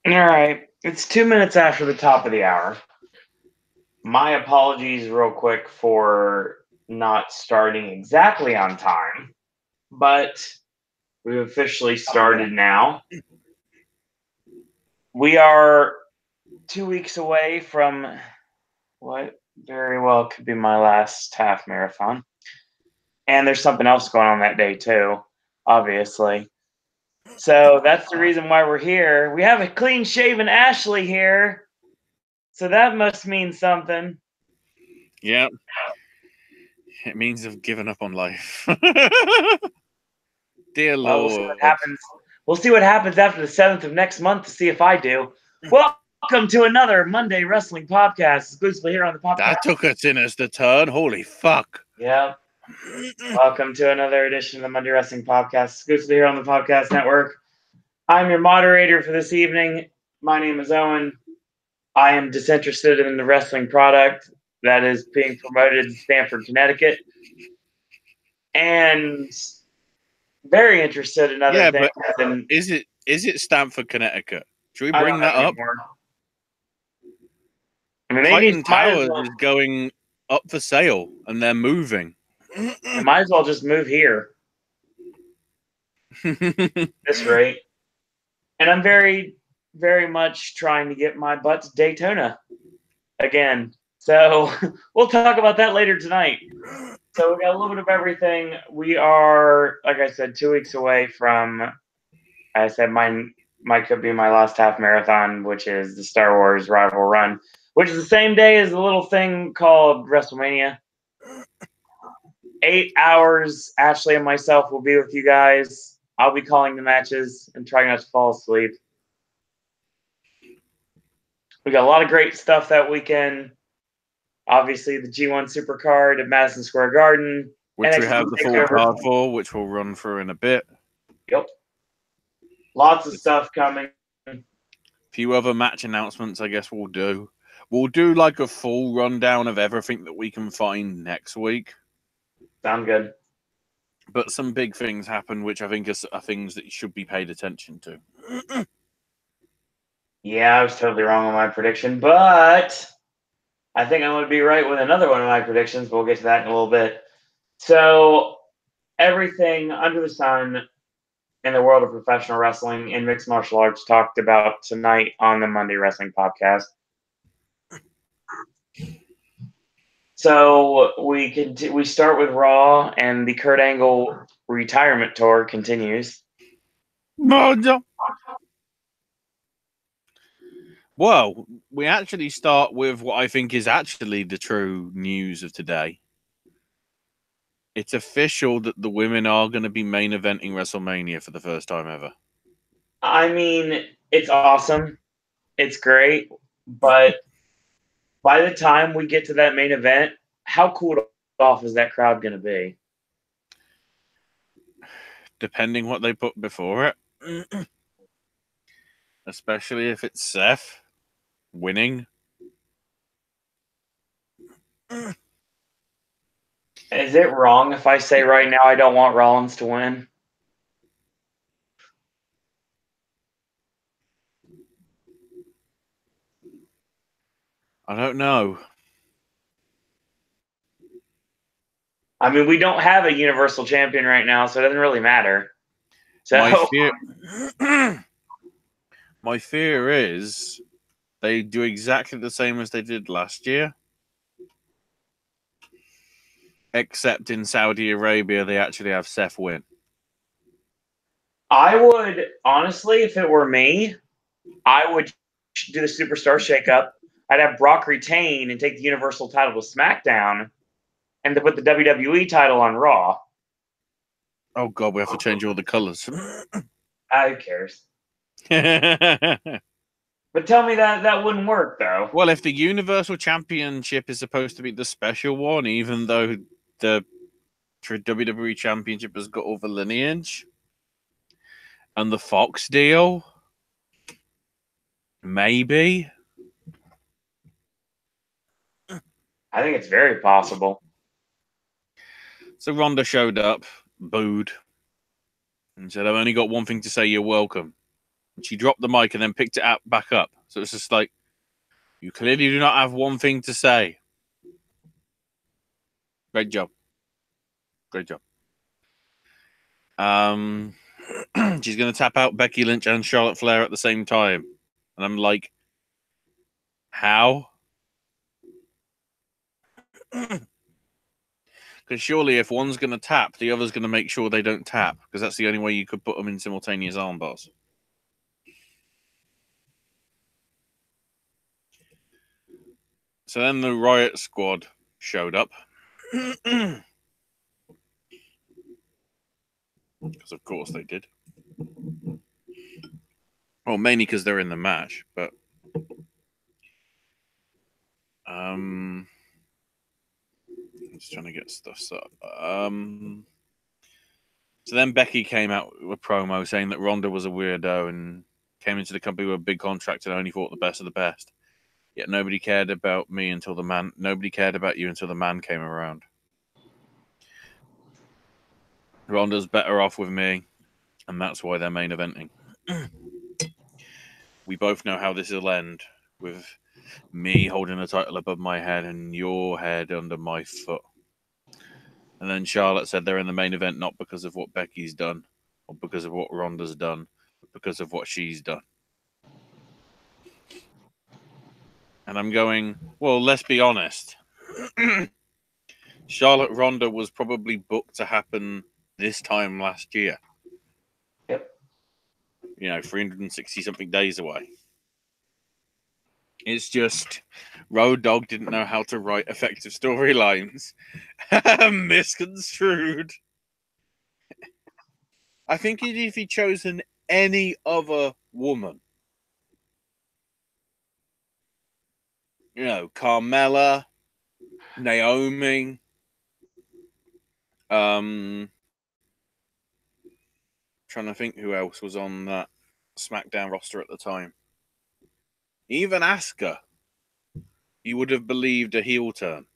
All right. It's 2 minutes after the top of the hour. My apologies, real quick, for not starting exactly on time, but we've officially started now. We are 2 weeks away from what very well could be my last half marathon. And there's something else going on that day, too, obviously. So that's the reason why we're here. We have a clean shaven Ashley here. So that must mean something. Yep. It means I've given up on life. Dear Well, we'll Lord. see what happens. We'll see what happens after the 7th of next month to see if I do. Welcome to another Monday Wrestling Podcast, exclusively here on the Popcast. That took a sinister turn. Holy fuck. Yeah. Welcome to another edition of the Monday Wrestling Podcast, exclusively here on the Popcast Network. I'm your moderator for this evening. My name is Owen. I am disinterested in the wrestling product that is being promoted in Stamford, Connecticut. And very interested in other things. But is it Stamford, Connecticut? Should we I bring don't that know up? anymore. I mean, Titan Towers is going up for sale, and they're moving. They might as well just move here. This rate. And I'm very, very much trying to get my butt to Daytona again. So we'll talk about that later tonight. So we got a little bit of everything. We are, like I said, 2 weeks away from, I said, mine might could be my last half marathon, which is the Star Wars Rival Run, which is the same day as a little thing called WrestleMania. 8 hours. Ashley and myself will be with you guys. I'll be calling the matches and trying not to fall asleep. We got a lot of great stuff that weekend. Obviously, the G1 Supercard at Madison Square Garden. Which we have the full card for, which we'll run through in a bit. Yep. Lots of stuff coming. A few other match announcements, I guess we'll do. We'll do like a full rundown of everything that we can find next week. Sound good. But some big things happen, which I think are things that should be paid attention to. Yeah, I was totally wrong on my prediction, but I think I'm going to be right with another one of my predictions, but we'll get to that in a little bit. So, everything under the sun in the world of professional wrestling and mixed martial arts talked about tonight on the Monday Wrestling Podcast. So we start with Raw, and the Kurt Angle retirement tour continues. Well, we actually start with what I think is actually the true news of today. It's official that the women are going to be main eventing WrestleMania for the first time ever. I mean, it's awesome. It's great. But by the time we get to that main event, how cooled off is that crowd going to be? Depending what they put before it. Especially if it's Seth winning. Is it wrong if I say right now I don't want Rollins to win? I don't know. I mean, we don't have a Universal Champion right now, so it doesn't really matter. So my fear is they do exactly the same as they did last year. Except in Saudi Arabia, they actually have Seth win. I would, honestly, if it were me, I would do the Superstar Shakeup. I'd have Brock retain and take the Universal title to SmackDown and to put the WWE title on Raw. Oh, God, we have to change all the colors. Who cares? But tell me that wouldn't work, though. Well, if the Universal Championship is supposed to be the special one, even though the WWE Championship has got all the lineage and the Fox deal, maybe. I think it's very possible. So Ronda showed up, booed, and said, I've only got one thing to say, you're welcome. She dropped the mic and then picked it back up. So it's just like, you clearly do not have one thing to say. Great job. Great job. She's going to tap out Becky Lynch and Charlotte Flair at the same time. And I'm like, how? Because surely if one's going to tap, the other's going to make sure they don't tap. Because that's the only way you could put them in simultaneous armbars. So then the Riot Squad showed up. Because of course they did. Well, mainly because they're in the match, but I'm just trying to get stuff up. So then Becky came out with a promo saying that Ronda was a weirdo and came into the company with a big contract and only fought the best of the best. Yet nobody cared about me until the man. Nobody cared about you until the man came around. Ronda's better off with me, and that's why they're main eventing. We both know how this will end, with me holding the title above my head and your head under my foot. And then Charlotte said they're in the main event not because of what Becky's done or because of what Ronda's done, but because of what she's done. And I'm going, well, let's be honest. Charlotte Ronda was probably booked to happen this time last year. Yep. 360 something days away. It's just Road Dogg didn't know how to write effective storylines. Misconstrued. I think if he'd chosen any other woman, Carmella, Naomi, trying to think who else was on that SmackDown roster at the time. Even Asuka, you would have believed a heel turn.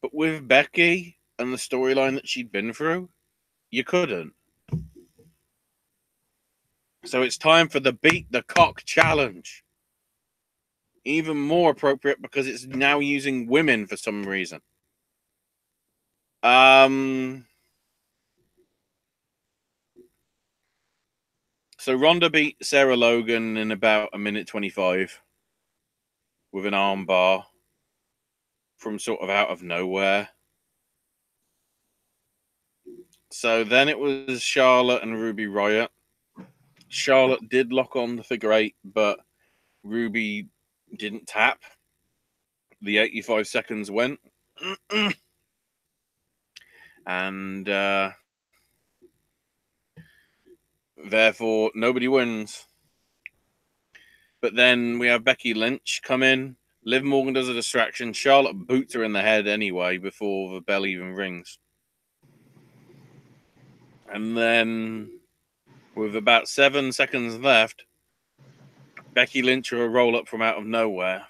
But with Becky and the storyline that she'd been through, you couldn't. So it's time for the Beat the Cock challenge. Even more appropriate because it's now using women for some reason. So Ronda beat Sarah Logan in about 1:25 with an armbar from sort of out of nowhere. So then it was Charlotte and Ruby Riott. Charlotte did lock on the figure eight, but Ruby didn't tap. The 85 seconds went. And therefore, nobody wins. But then we have Becky Lynch come in. Liv Morgan does a distraction. Charlotte boots her in the head anyway before the bell even rings. And then, with about 7 seconds left, Becky Lynch will roll up from out of nowhere.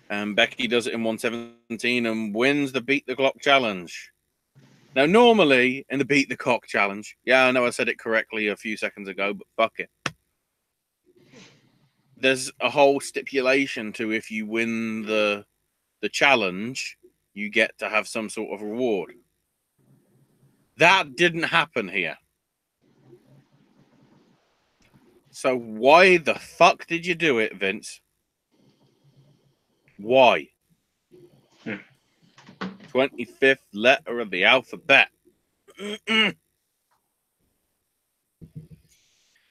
And Becky does it in 1:17 and wins the Beat the Clock challenge. Now, normally in the Beat the Cock challenge, yeah, I know I said it correctly a few seconds ago, but fuck it. There's a whole stipulation to if you win the challenge, you get to have some sort of reward. That didn't happen here. So why the fuck did you do it, Vince? Why? 25th letter of the alphabet. And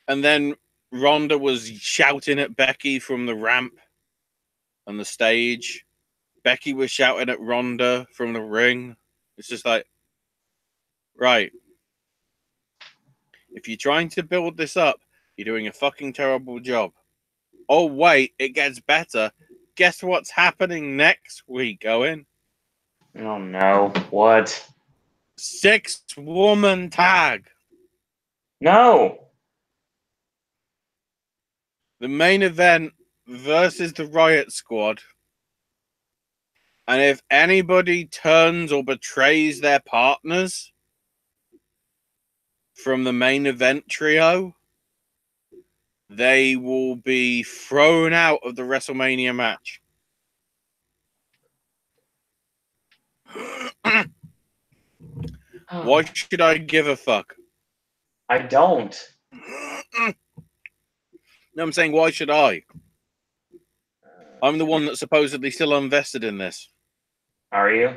then Ronda was shouting at Becky from the ramp and the stage. Becky was shouting at Ronda from the ring. It's just like, right. If you're trying to build this up, you're doing a fucking terrible job. Oh, wait, it gets better. Guess what's happening next week, Owen? Oh, no. What? 6-woman tag. No. The main event versus the Riot Squad. And if anybody turns or betrays their partners, from the main event trio, they will be thrown out of the WrestleMania match. Why should I give a fuck? I don't. No, I'm saying, why should I? I'm the one that's supposedly still invested in this. Are you?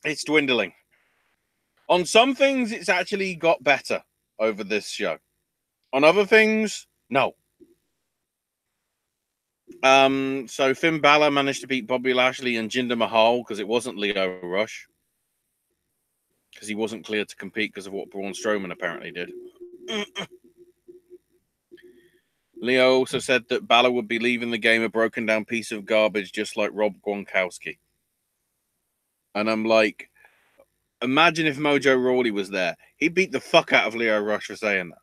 It's dwindling. On some things, it's actually got better over this show. On other things, no. So Finn Balor managed to beat Bobby Lashley and Jinder Mahal because it wasn't Lio Rush. Because he wasn't cleared to compete because of what Braun Strowman apparently did. Leo also said that Balor would be leaving the game a broken down piece of garbage just like Rob Gronkowski. And I'm like, imagine if Mojo Rawley was there. He beat the fuck out of Lio Rush for saying that.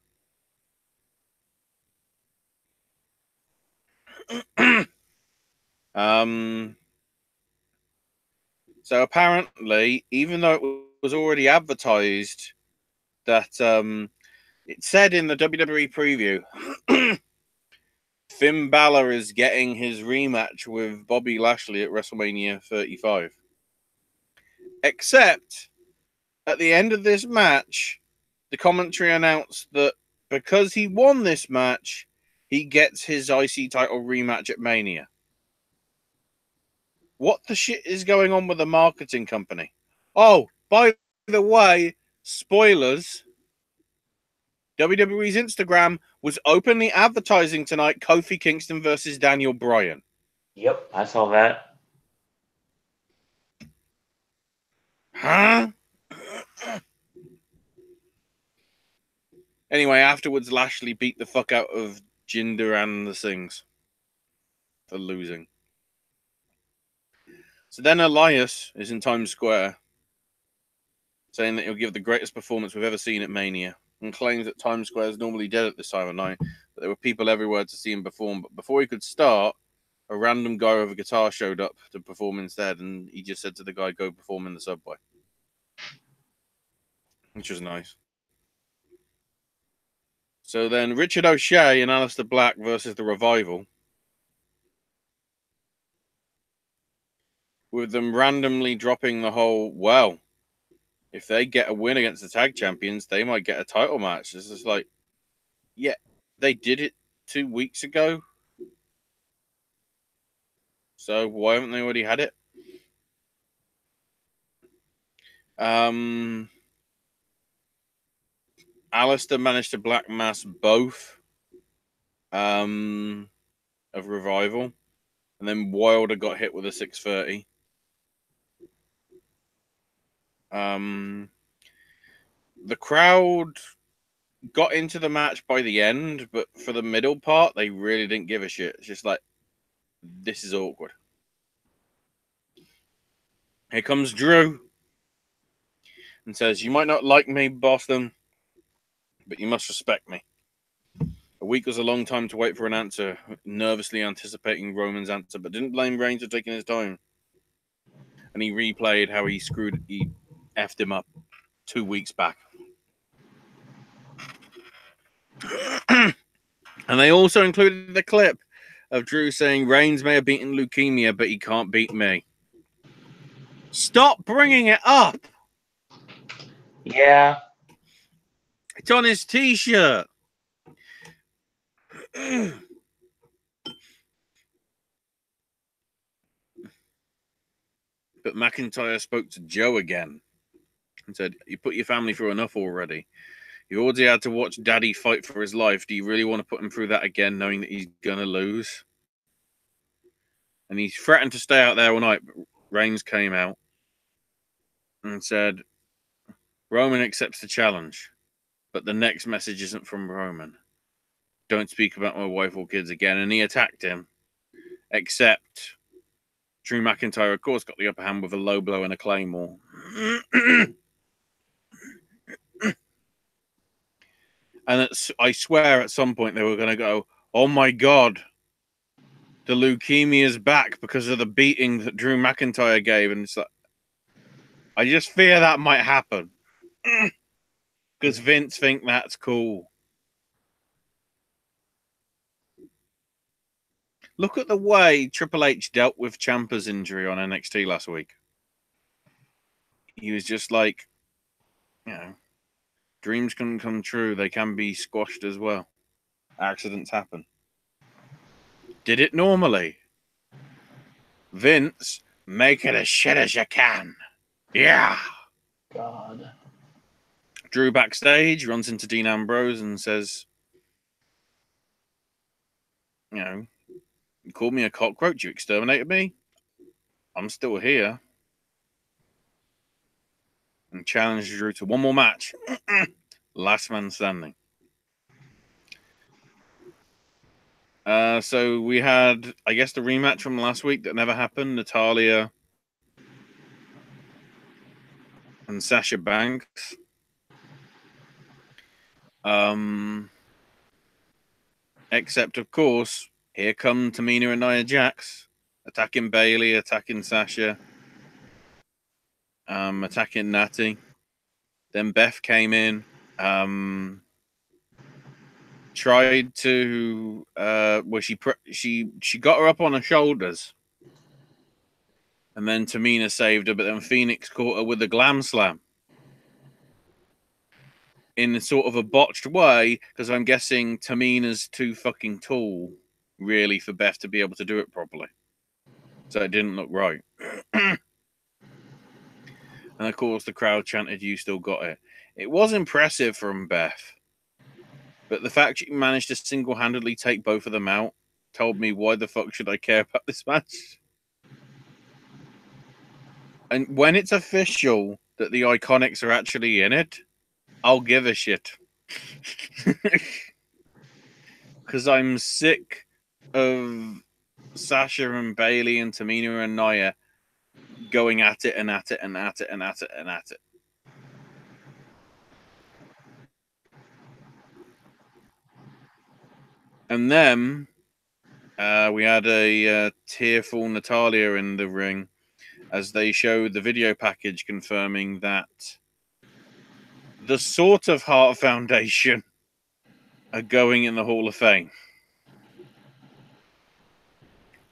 So apparently, even though it was already advertised that it said in the WWE preview, Finn Balor is getting his rematch with Bobby Lashley at WrestleMania 35. Except, at the end of this match, the commentary announced that because he won this match, he gets his IC title rematch at Mania. What the shit is going on with the marketing company? Oh, by the way, spoilers. WWE's Instagram was openly advertising tonight Kofi Kingston versus Daniel Bryan. Yep, I saw that. Huh? Anyway, afterwards, Lashley beat the fuck out of Jinder and the Sings for losing. So then Elias is in Times Square saying that he'll give the greatest performance we've ever seen at Mania and claims that Times Square is normally dead at this time of night, but there were people everywhere to see him perform. But before he could start, a random guy with a guitar showed up to perform instead, and he just said to the guy, go perform in the subway. Which was nice. So then Richard O'Shea and Aleister Black versus the Revival, with them randomly dropping the whole, well, if they get a win against the tag champions, they might get a title match. This is like, yeah, they did it 2 weeks ago. So why haven't they already had it? Aleister managed to black mass both of Revival. And then Wilder got hit with a 630. The crowd got into the match by the end, but for the middle part, they really didn't give a shit. It's just like, this is awkward. Here comes Drew and says, you might not like me, Boston, but you must respect me. A week was a long time to wait for an answer, nervously anticipating Roman's answer, but didn't blame Reigns for taking his time. And he replayed how he effed him up 2 weeks back. And they also included the clip of Drew saying Reigns may have beaten leukemia, but he can't beat me. Stop bringing it up. Yeah. It's on his t-shirt. But McIntyre spoke to Joe again and said, you put your family through enough already. You've already had to watch Daddy fight for his life. Do you really want to put him through that again, knowing that he's going to lose? And he threatened to stay out there all night, but Reigns came out and said, Roman accepts the challenge, but the next message isn't from Roman. Don't speak about my wife or kids again. And he attacked him, except Drew McIntyre, of course, got the upper hand with a low blow and a claymore. And I swear at some point they were going to go, oh my God, the leukemia is back because of the beating that Drew McIntyre gave. And it's like, I just fear that might happen. Because Vince think that's cool. Look at the way Triple H dealt with Ciampa's injury on NXT last week. He was just like, you know, dreams can come true. They can be squashed as well. Accidents happen. Did it normally. Vince, make it as shit as you can. Yeah. God. Drew backstage, runs into Dean Ambrose and says, you know, you called me a cockroach, you exterminated me. I'm still here. And challenged Drew to one more match. Last man standing. So we had, I guess, the rematch from last week that never happened. Natalya and Sasha Banks. Except, of course, here come Tamina and Nia Jax attacking Bayley, attacking Sasha, attacking Natty. Then Beth came in, tried to, she got her up on her shoulders, and then Tamina saved her, but then Phoenix caught her with a glam slam in sort of a botched way, because I'm guessing Tamina's too fucking tall, really, for Beth to be able to do it properly. So it didn't look right. And of course, the crowd chanted, "You still got it." It was impressive from Beth. But the fact she managed to single-handedly take both of them out told me, why the fuck should I care about this match? And when it's official that the Iconics are actually in it, I'll give a shit. Because I'm sick of Sasha and Bayley and Tamina and Nia going at it and at it and at it and at it and at it. And then we had a tearful Natalya in the ring as they showed the video package confirming that the sort of Hart Foundation are going in the Hall of Fame.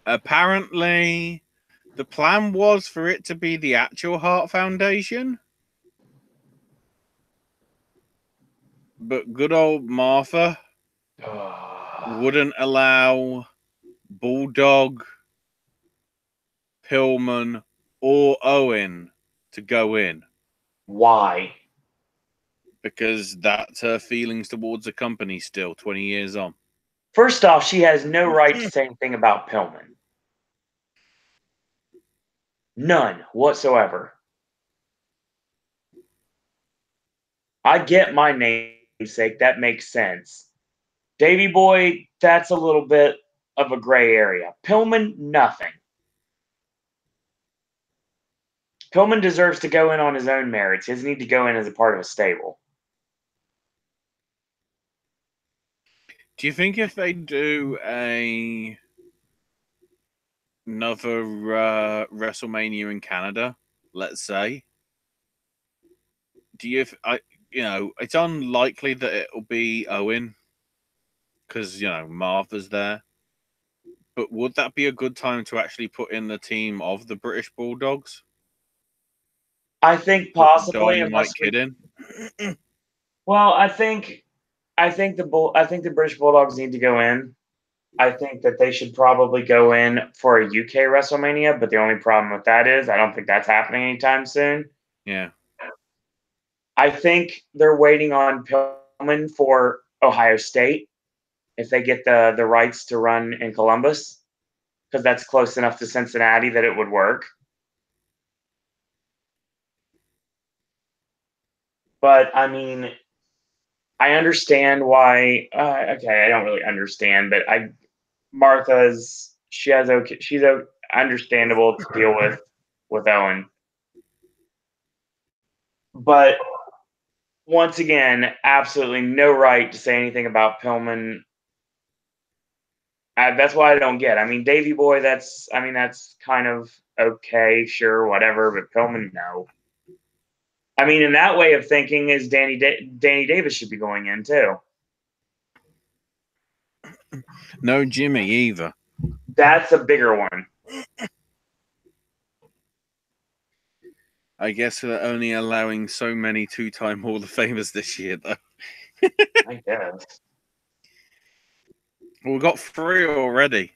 Apparently, the plan was for it to be the actual Hart Foundation. But good old Martha wouldn't allow Bulldog, Pillman, or Owen to go in. Why? Because that's her feelings towards the company still, 20 years on. First off, she has no right to say anything about Pillman. None whatsoever. I get my namesake. That makes sense. Davey Boy, that's a little bit of a gray area. Pillman, nothing. Pillman deserves to go in on his own merits. He doesn't need to go in as a part of a stable. Do you think if they do another WrestleMania in Canada, let's say, it's unlikely that it'll be Owen because Martha's there. But would that be a good time to actually put in the team of the British Bulldogs? I think possibly. Dynamite Kid in. Well, I think the British Bulldogs need to go in. I think that they should probably go in for a UK WrestleMania, but the only problem with that is I don't think that's happening anytime soon. Yeah. I think they're waiting on Pillman for Ohio State if they get the rights to run in Columbus, because that's close enough to Cincinnati that it would work. But I mean, I understand why. Okay, I don't really understand, but she's understandable to deal with Owen. But once again, absolutely no right to say anything about Pillman. That's why I don't get. I mean, Davey Boy, that's kind of okay, sure, whatever. But Pillman, no. I mean, in that way of thinking, is Danny Davis should be going in too. No Jimmy either. That's a bigger one. I guess they're only allowing so many two-time Hall of Famers this year, though. I guess. Well, we've got 3 already.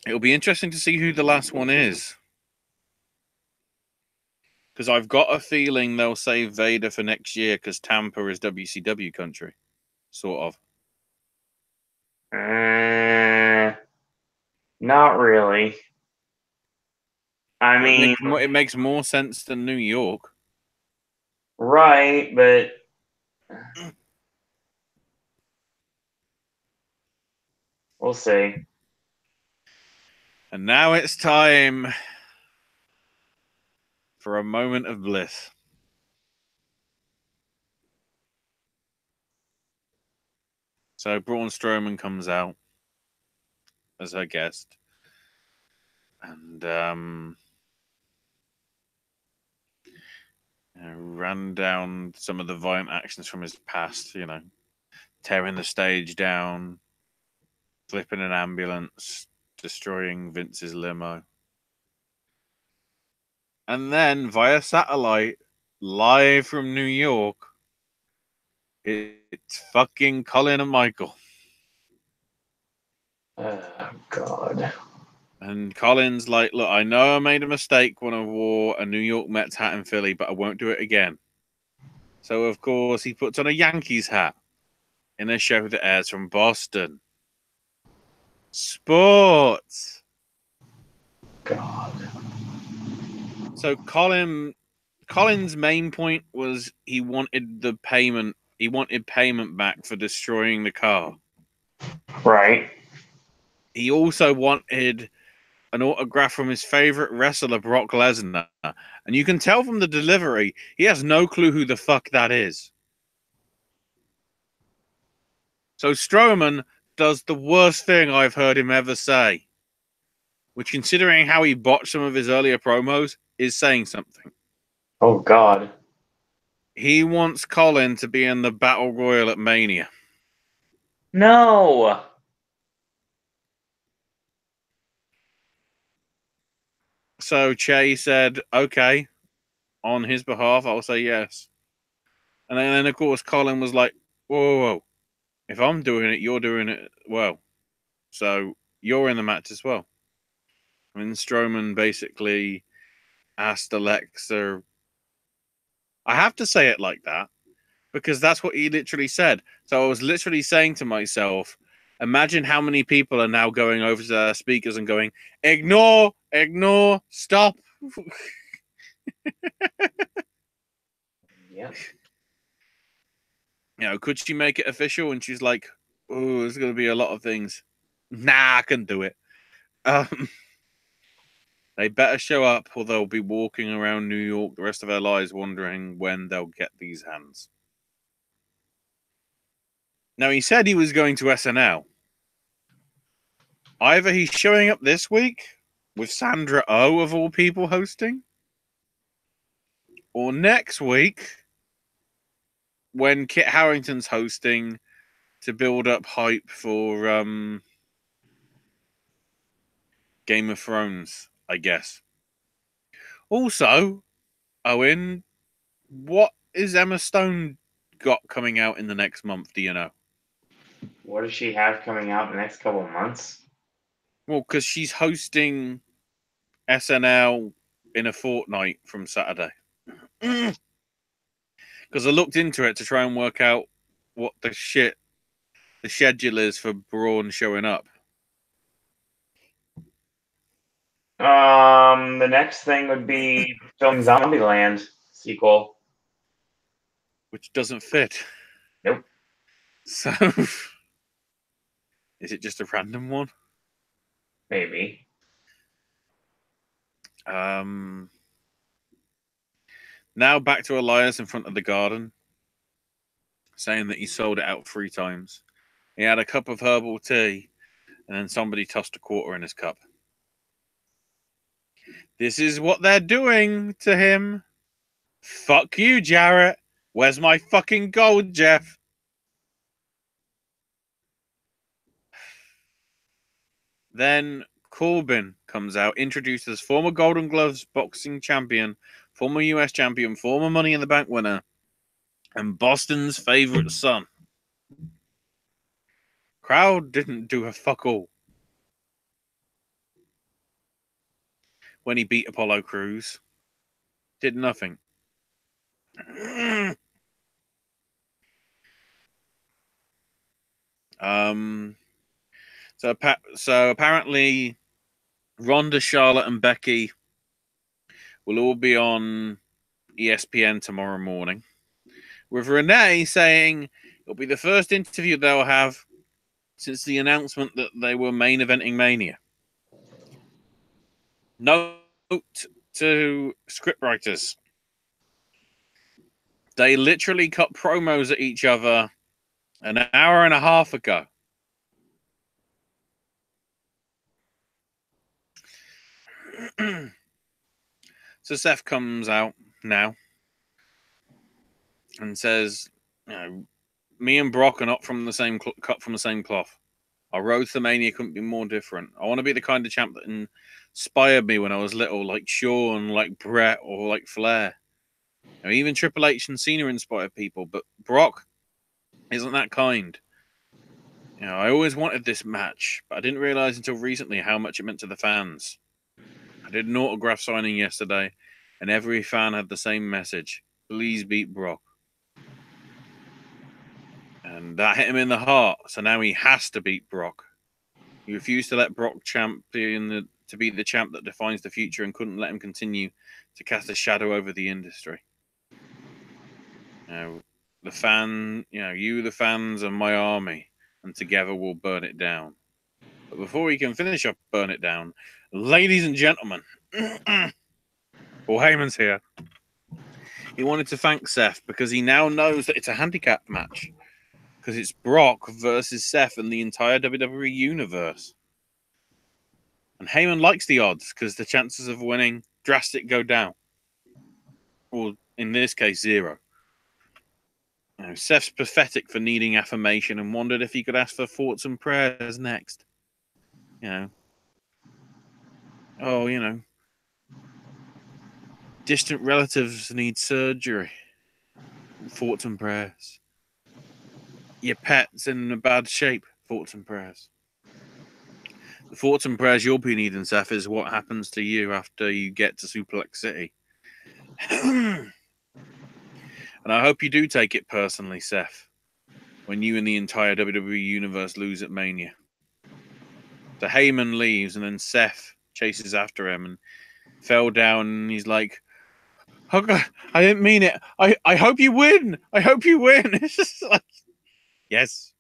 It'll be interesting to see who the last one is. Because I've got a feeling they'll save Vader for next year because Tampa is WCW country. Sort of. Not really. I mean, it makes more sense than New York. Right, but we'll see. And now it's time for a moment of bliss. So Braun Strowman comes out as her guest. And ran down some of the violent actions from his past, tearing the stage down, flipping an ambulance, destroying Vince's limo. And then via satellite, live from New York, it's fucking Colin and Michael. Oh, God. And Colin's like, look, I know I made a mistake when I wore a New York Mets hat in Philly, but I won't do it again. So, of course, he puts on a Yankees hat in a show that airs from Boston. Sports. God. So Colin's main point was he wanted the payment. He wanted payment back for destroying the car. Right. He also wanted an autograph from his favorite wrestler, Brock Lesnar. And you can tell from the delivery, he has no clue who the fuck that is. So Strowman does the worst thing I've heard him ever say, which, considering how he botched some of his earlier promos, is saying something. Oh, God. He wants Colin to be in the Battle Royal at Mania. No. So Che said, okay, on his behalf, I'll say yes. And then, of course, Colin was like, whoa. If I'm doing it, you're doing it well. So you're in the match as well. I mean, Strowman basically asked Alexa. I have to say it like that because that's what he literally said. So I was literally saying to myself, imagine how many people are now going over to their speakers and going, ignore, stop. Yep. Could she make it official? And she's like, oh, there's going to be a lot of things. Nah, I can do it. They better show up or they'll be walking around New York the rest of their lives wondering when they'll get these hands. Now, he said he was going to SNL. Either he's showing up this week with Sandra Oh, of all people, hosting, or next week when Kit Harington's hosting to build up hype for Game of Thrones, I guess. Also, Owen, what is Emma Stone got coming out in the next month? Do you know? What does she have coming out in the next couple of months? Well, because she's hosting SNL in a fortnight from Saturday. Because I looked into it to try and work out what the schedule is for Braun showing up. The next thing would be filming Zombieland sequel. Which doesn't fit. Nope. So, is it just a random one? Maybe. Now back to Elias in front of the Garden, saying that he sold it out 3 times. He had a cup of herbal tea, and then somebody tossed a quarter in his cup. This is what they're doing to him. Fuck you, Jarrett. Where's my fucking gold, Jeff? Then Corbin comes out, introduces former Golden Gloves boxing champion, former US champion, former Money in the Bank winner, and Boston's favorite son. Crowd didn't do a fuck all when he beat Apollo Crews. Did nothing. So apparently Ronda, Charlotte, and Becky will all be on ESPN tomorrow morning, with Renee saying it'll be the first interview they'll have since the announcement that they were main eventing Mania. Note to scriptwriters: they literally cut promos at each other an hour and a half ago. So Seth comes out now and says, you know, me and Brock are not from the same cut from the same cloth. Our road to Mania couldn't be more different. I want to be the kind of champ that inspired me when I was little, like Shawn, like Brett, or like Flair. You know, even Triple H and Cena inspired people, but Brock isn't that kind. You know, I always wanted this match, but I didn't realize until recently how much it meant to the fans. I did an autograph signing yesterday, and every fan had the same message: please beat Brock. And that hit him in the heart, so now he has to beat Brock. He refused to let Brock to be the champ that defines the future, and couldn't let him continue to cast a shadow over the industry. You know, the fans, are my army, and together we'll burn it down. But before he can finish up burn it down, ladies and gentlemen, Paul Heyman's here. He wanted to thank Seth because he now knows that it's a handicap match, because it's Brock versus Seth and the entire WWE universe. And Heyman likes the odds because the chances of winning drastic go down. Or in this case, 0. You know, Seth's pathetic for needing affirmation and wondered if he could ask for thoughts and prayers next. You know, distant relatives need surgery. Thoughts and prayers. Your pet's in a bad shape. Thoughts and prayers. The thoughts and prayers you'll be needing, Seth, is what happens to you after you get to Suplex City. And I hope you do take it personally, Seth, when you and the entire WWE universe lose at Mania. So Heyman leaves, and then Seth chases after him and fell down, and he's like, oh God, I didn't mean it. I hope you win. I hope you win. It's just like, yes.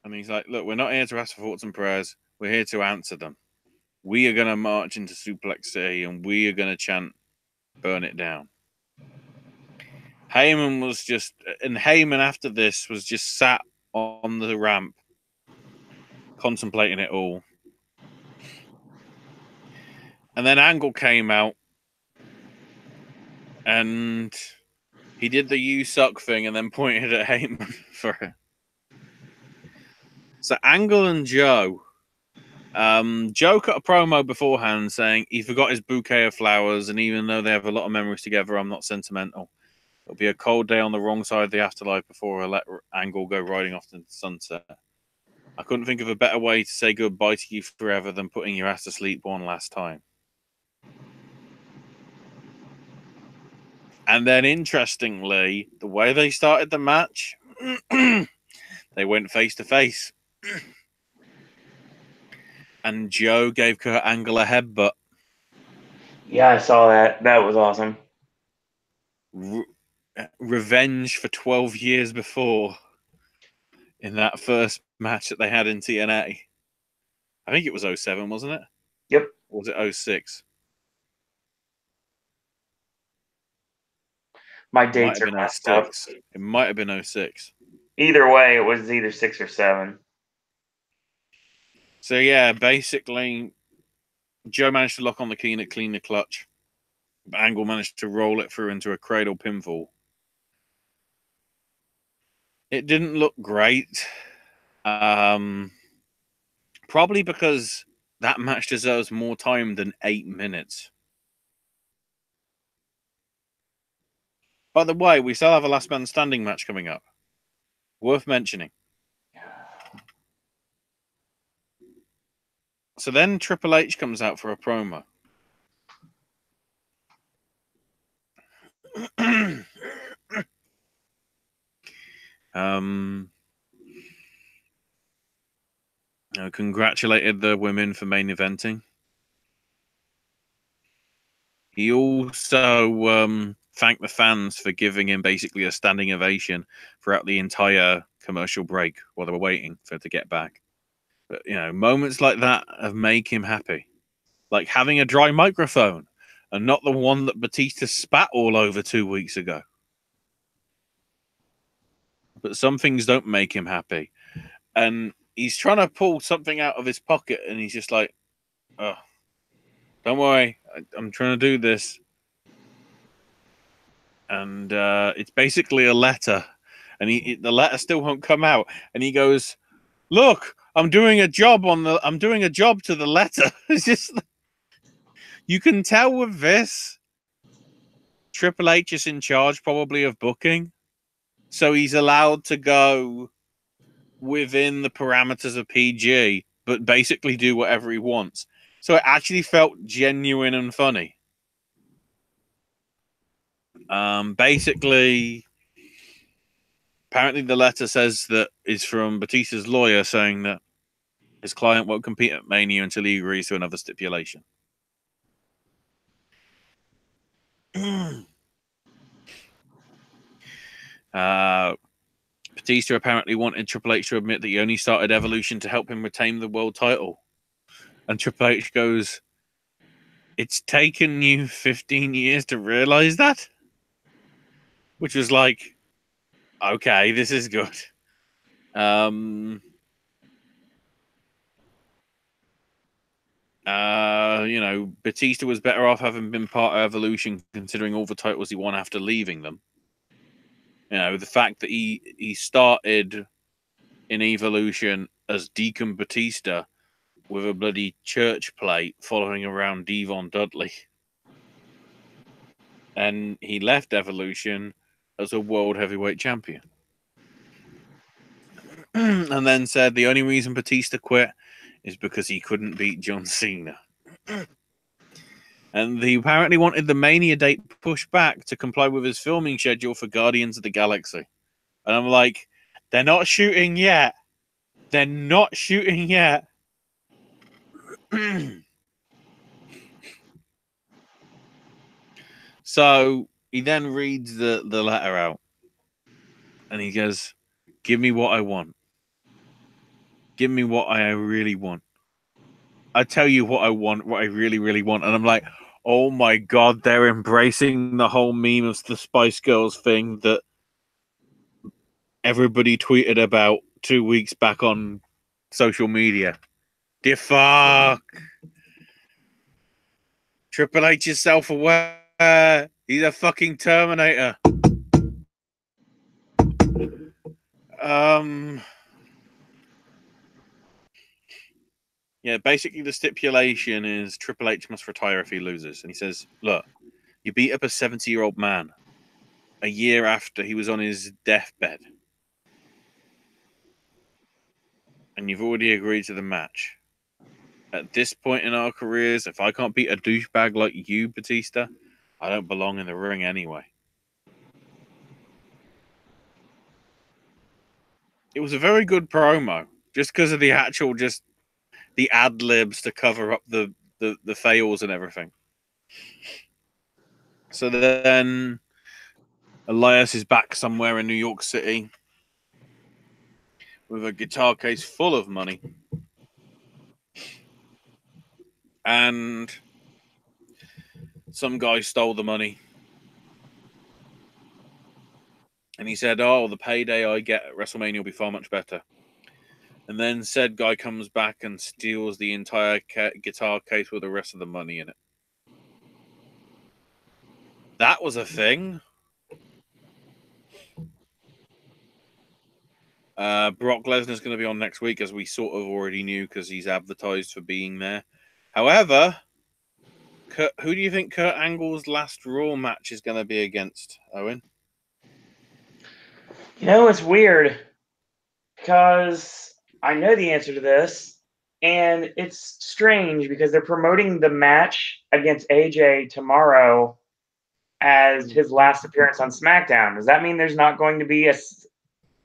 And he's like, look, we're not here to ask for thoughts and prayers. We're here to answer them. We are going to march into Suplex City, and we are going to chant, burn it down. Heyman after this was just sat on the ramp, contemplating it all. And then Angle came out, and he did the "you suck" thing, and then pointed at Heyman for it. So Angle and Joe cut a promo beforehand saying he forgot his bouquet of flowers, and even though they have a lot of memories together, I'm not sentimental. It'll be a cold day on the wrong side of the afterlife before I let Angle go riding off to the sunset. I couldn't think of a better way to say goodbye to you forever than putting your ass to sleep one last time. And then, interestingly, the way they started the match, they went face to face. And Joe gave Kurt Angle a headbutt. Yeah, I saw that. That was awesome. Revenge for 12 years before in that first match that they had in TNA. I think it was 07, wasn't it? Yep. Or was it 06? My dates are messed up. It might have been 06. Either way, it was either 6 or 7. So yeah, basically Joe managed to lock on the key and clean the clutch. But Angle managed to roll it through into a cradle pinfall. It didn't look great. Probably because that match deserves more time than 8 minutes. By the way, we still have a last man standing match coming up. Worth mentioning. So then Triple H comes out for a promo. Congratulated the women for main eventing. He also thanked the fans for giving him basically a standing ovation throughout the entire commercial break while they were waiting for it to get back. But, moments like that have make him happy. Like having a dry microphone and not the one that Batista spat all over 2 weeks ago. But some things don't make him happy. And he's trying to pull something out of his pocket and he's just like, oh, don't worry, I'm trying to do this. And it's basically a letter. And the letter still won't come out. And he goes, look, I'm doing a job to the letter. It's just, you can tell with this, Triple H is in charge probably of booking. So he's allowed to go within the parameters of PG, but basically do whatever he wants. So it actually felt genuine and funny. Basically, apparently the letter says that is from Batista's lawyer saying that his client won't compete at Mania until he agrees to another stipulation. Batista apparently wanted Triple H to admit that he only started Evolution to help him retain the world title. And Triple H goes, it's taken you 15 years to realize that? Which was like, okay, this is good. Batista was better off having been part of Evolution considering all the titles he won after leaving them. The fact that he started in Evolution as Deacon Batista with a bloody church plate following around Devon Dudley. And he left Evolution as a world heavyweight champion. And then said the only reason Batista quit is because he couldn't beat John Cena. And he apparently wanted the Mania date pushed back to comply with his filming schedule for Guardians of the Galaxy. And I'm like, they're not shooting yet. They're not shooting yet. So he then reads the letter out. And he goes, give me what I want. Give me what I really want. I tell you what I want, what I really, really want. And I'm like, oh my God, they're embracing the whole meme of the Spice Girls thing that everybody tweeted about 2 weeks back on social media. The fuck? Triple H is self-aware. He's a fucking Terminator. Yeah, basically the stipulation is Triple H must retire if he loses. And he says, look, you beat up a 70-year-old man a year after he was on his deathbed. And you've already agreed to the match. At this point in our careers, if I can't beat a douchebag like you, Batista, I don't belong in the ring anyway. It was a very good promo, just because of the actual, just the ad-libs to cover up the fails and everything. So then Elias is back somewhere in New York City with a guitar case full of money. And some guy stole the money. And he said, oh, the payday I get at WrestleMania will be far much better. And then said guy comes back and steals the entire guitar case with the rest of the money in it. That was a thing. Brock Lesnar's going to be on next week, as we sort of already knew because he's advertised for being there. However, who do you think Kurt Angle's last Raw match is going to be against, Owen? You know, it's weird because I know the answer to this, and it's strange because they're promoting the match against AJ tomorrow as his last appearance on SmackDown. Does that mean there's not going to be a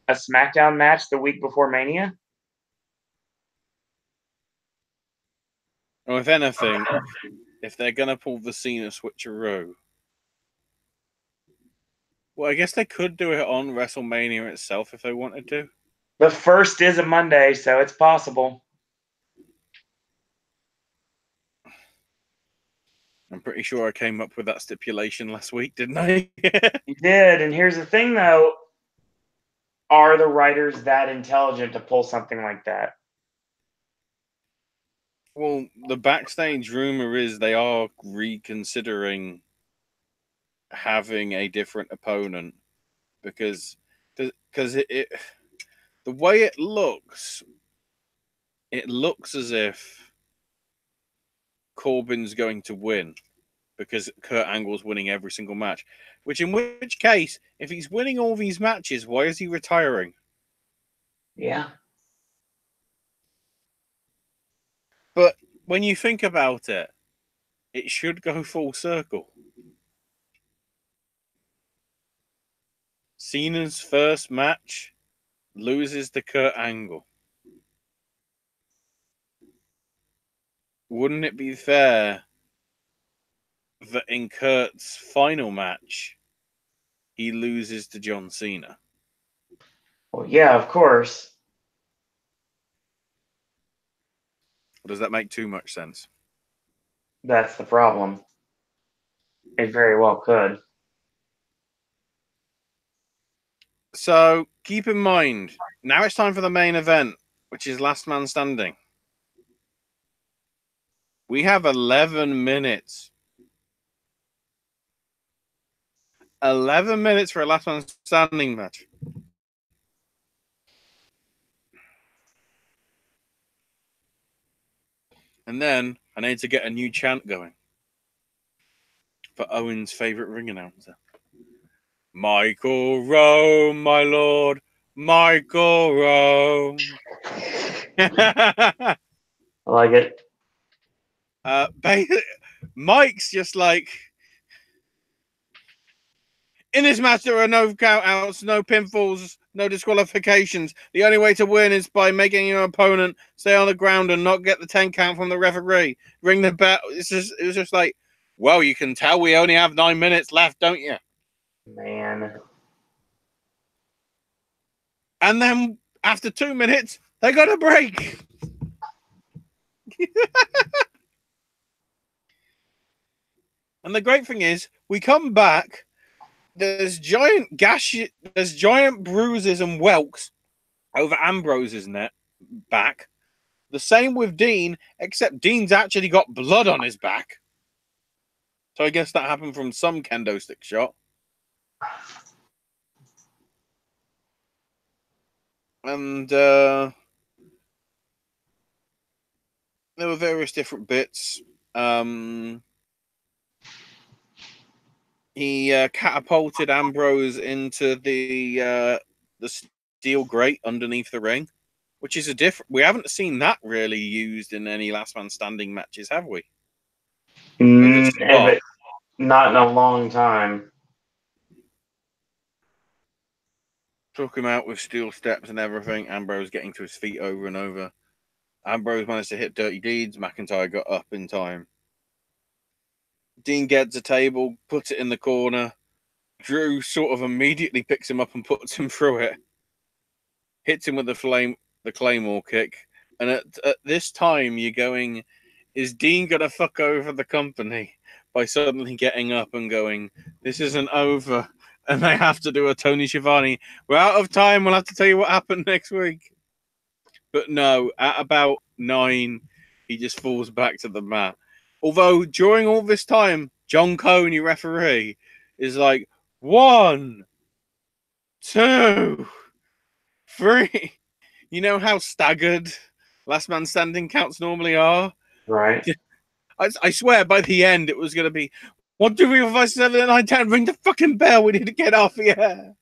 SmackDown match the week before Mania? Or if anything, if they're going to pull the Cena switcheroo, well, I guess they could do it on WrestleMania itself if they wanted to. The first is a Monday, so it's possible. I'm pretty sure I came up with that stipulation last week, didn't I? You did, and here's the thing, though. Are the writers that intelligent to pull something like that? Well, the backstage rumor is they are reconsidering having a different opponent because the way it looks as if Corbin's going to win because Kurt Angle's winning every single match. In which case, if he's winning all these matches, why is he retiring? Yeah. But when you think about it, it should go full circle. Cena's first match loses to Kurt Angle. Wouldn't it be fair that in Kurt's final match, he loses to John Cena? Well, yeah, of course. Or does that make too much sense? That's the problem. It very well could. So keep in mind, now it's time for the main event, which is Last Man Standing. We have 11 minutes. 11 minutes for a Last Man Standing match. And then I need to get a new chant going for Owen's favourite ring announcer. Michael Rome, my lord. Michael Rome. I like it. Mike's just like, in this match, there are no countouts, no pinfalls, no disqualifications. The only way to win is by making your opponent stay on the ground and not get the 10 count from the referee. Ring the bell. It was just like, well, you can tell we only have 9 minutes left, don't you? Man. And then after 2 minutes, they got a break. And the great thing is, we come back. There's giant bruises and welts over Ambrose's back. The same with Dean, except Dean's actually got blood on his back. So I guess that happened from some kendo stick shot. And there were various different bits. He catapulted Ambrose into the steel grate underneath the ring, which is we haven't seen that really used in any Last Man Standing matches, have we? Not in a long time. Took him out with steel steps and everything. Ambrose getting to his feet over and over. Ambrose managed to hit Dirty Deeds. McIntyre got up in time. Dean gets a table, puts it in the corner. Drew sort of immediately picks him up and puts him through it. Hits him with the Claymore kick. And at this time, you're going, is Dean going to fuck over the company by suddenly getting up and going, this isn't over, and they have to do a Tony Schiavone. We're out of time. We'll have to tell you what happened next week. But no, at about 9, he just falls back to the mat. Although during all this time, John Cone, your referee, is like 1, 2, 3. You know how staggered last man standing counts normally are? Right. I swear by the end it was going to be 1, 2, 3, 4, 5, 6, 7, 8, 9, 10. Ring the fucking bell. We need to get off here.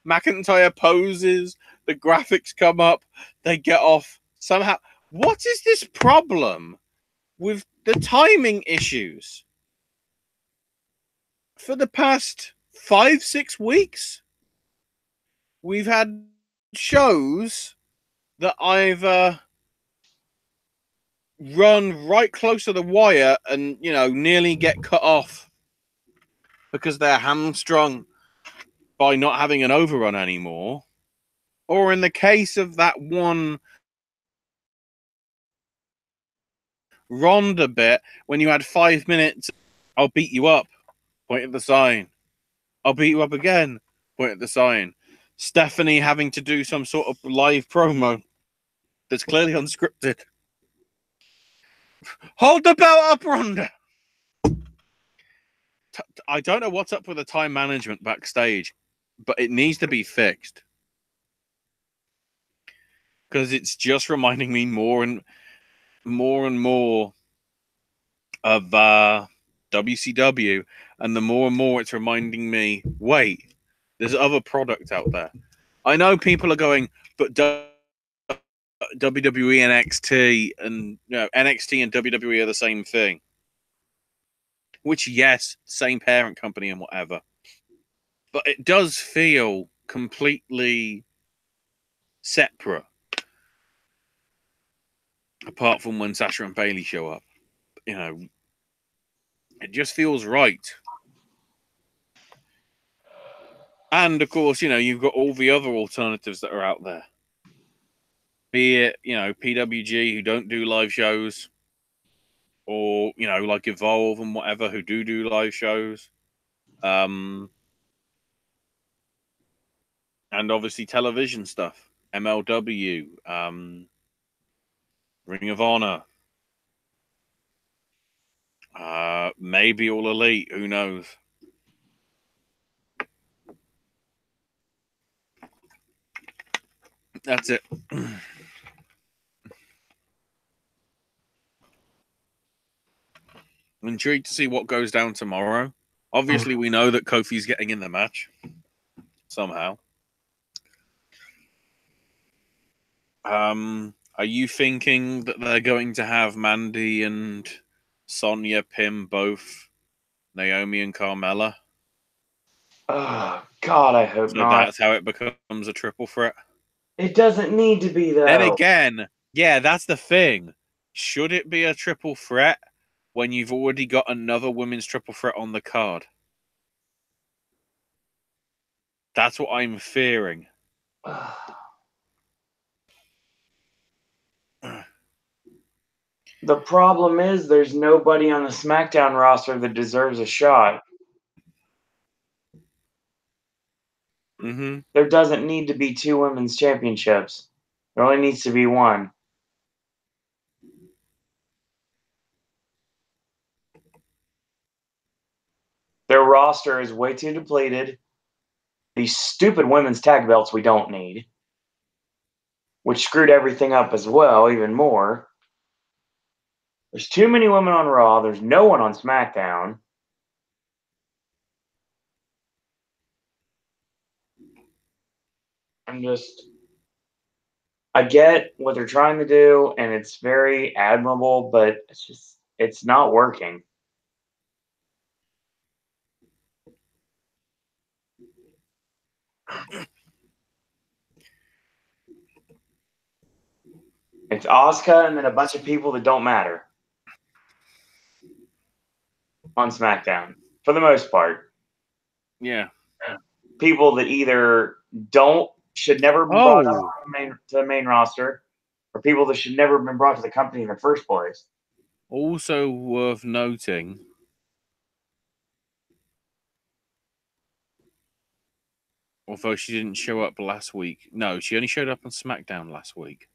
McIntyre poses. The graphics come up. They get off. Somehow. What is this problem with the timing issues? For the past 5, 6 weeks, we've had shows that either run right close to the wire and, nearly get cut off because they're hamstrung by not having an overrun anymore. Or in the case of that one Ronda bit, when you had 5 minutes, I'll beat you up, point at the sign. I'll beat you up again, point at the sign. Stephanie having to do some sort of live promo that's clearly unscripted. Hold the belt up, Ronda! I don't know what's up with the time management backstage, but it needs to be fixed. Because it's just reminding me more and more of WCW, and the more and more it's reminding me, wait, there's other product out there. I know people are going, but WWE NXT and NXT and WWE are the same thing. Which, yes, same parent company and whatever. But it does feel completely separate. Apart from when Sasha and Bayley show up. It just feels right. And, of course, you've got all the other alternatives that are out there. Be it, PWG, who don't do live shows. Or, like Evolve and whatever, who do live shows. And obviously television stuff. MLW. Ring of Honor. Maybe All Elite. Who knows? That's it. I'm intrigued to see what goes down tomorrow. Obviously, we know that Kofi's getting in the match. Somehow. Are you thinking that they're going to have Mandy and Sonya pin both Naomi and Carmella? Oh, God, I hope So not. that's how it becomes a triple threat? It doesn't need to be, though. Then again, yeah, that's the thing. Should it be a triple threat when you've already got another women's triple threat on the card? That's what I'm fearing. The problem is there's nobody on the SmackDown roster that deserves a shot. Mm-hmm. There doesn't need to be 2 women's championships. There only needs to be 1. Their roster is way too depleted. These stupid women's tag belts we don't need, which screwed everything up as well, even more. There's too many women on Raw. There's no one on SmackDown. I get what they're trying to do, and it's very admirable, but it's not working. It's Asuka and then a bunch of people that don't matter on SmackDown, for the most part. Yeah. People that either should never be brought up to the main roster, or people that should never have been brought to the company in the first place. Also worth noting, Although she didn't show up last week. No, she only showed up on SmackDown last week.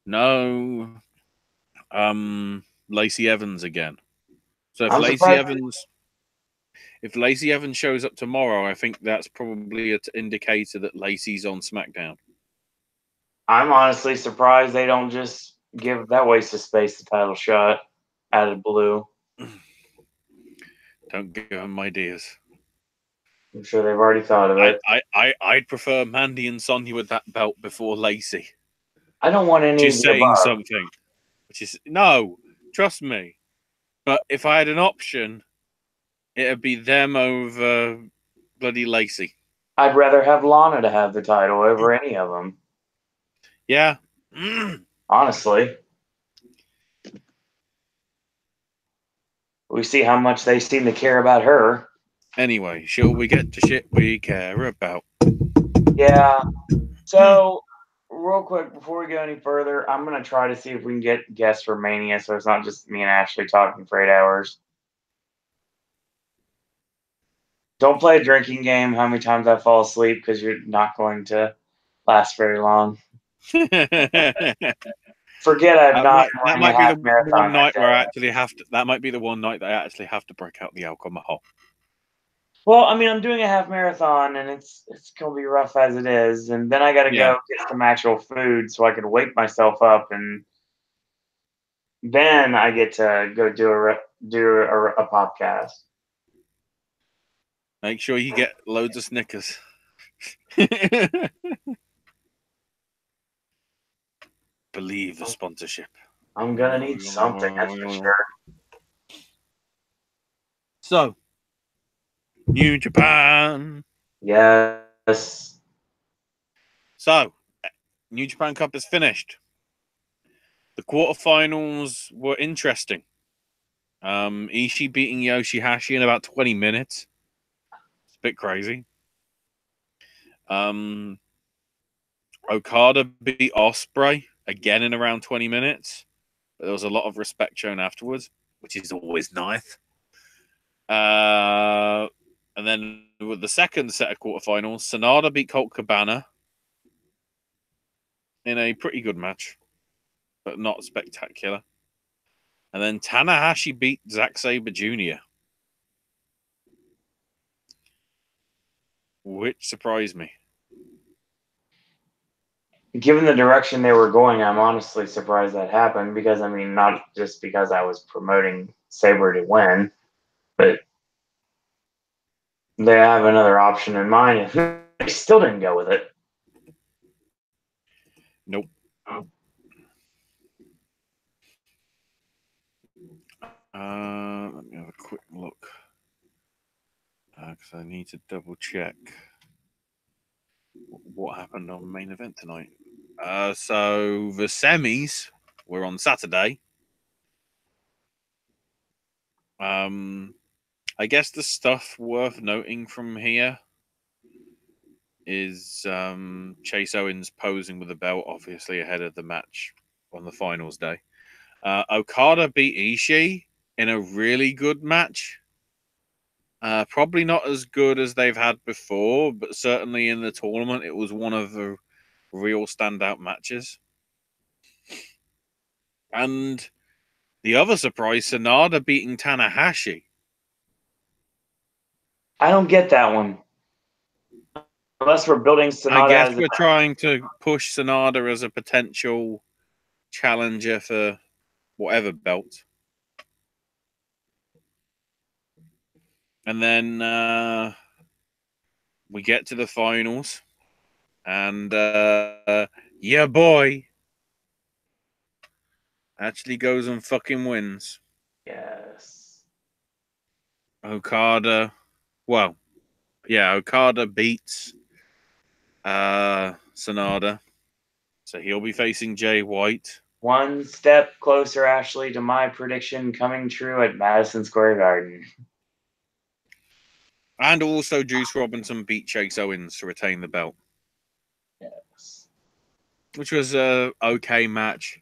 No. Lacey Evans again. So if Lacey Evans shows up tomorrow, I think that's probably an indicator that Lacey's on SmackDown. I'm honestly surprised they don't just give that waste of space the title shot out of blue. Don't give them ideas. I'm sure they've already thought of it. I'd prefer Mandy and Sonya with that belt before Lacey. I don't want any She's of the saying above. something. Which is no, trust me. But if I had an option, it'd be them over bloody Lacey. I'd rather have Lana to have the title over any of them. Yeah. Honestly. We see how much they seem to care about her. Anyway, shall we get to shit we care about? Yeah. So, real quick, before we go any further, I'm going to try to see if we can get guests for Mania so it's not just me and Ashley talking for 8 hours. Don't play a drinking game how many times I fall asleep because you're not going to last very long. Forget I've not that running might a be half the marathon one night that where I day. actually have to. That might be the one night that I actually have to break out the alcohol. Well, I mean, I'm doing a half marathon, and it's gonna be rough as it is, and then I got to go get some actual food so I can wake myself up, and then I get to go do a podcast. Make sure you get loads of Snickers. Believe the sponsorship. I'm gonna need something, that's for sure. So, New Japan. Yes. So, New Japan Cup is finished. The quarterfinals were interesting. Ishii beating Yoshihashi in about 20 minutes. It's a bit crazy. Okada beat Ospreay again in around 20 minutes. But there was a lot of respect shown afterwards, which is always nice. And then with the second set of quarterfinals, Sanada beat Colt Cabana in a pretty good match, but not spectacular. And then Tanahashi beat Zack Sabre Jr., which surprised me. Given the direction they were going, I'm honestly surprised that happened because, I mean, not just because I was promoting Sabre to win, but they have another option in mind, and they still didn't go with it. Nope. Let me have a quick look because I need to double check what happened on main event tonight. So the semis were on Saturday. I guess the stuff worth noting from here is Chase Owens posing with the belt, obviously ahead of the match on the finals day. Okada beat Ishii in a really good match. Probably not as good as they've had before, but certainly in the tournament, it was one of the real standout matches. And the other surprise, Sanada beating Tanahashi. I don't get that one. Unless we're building Sonata I guess as we're trying to push Sanada as a potential challenger for whatever belt. And then we get to the finals. And yeah, boy actually goes and fucking wins. Yes. Okada. Well, yeah, Okada beats Sanada. So he'll be facing Jay White. One step closer, Ashley, to my prediction coming true at Madison Square Garden. And also Juice Robinson beat Chase Owens to retain the belt. Yes. Which was a okay match.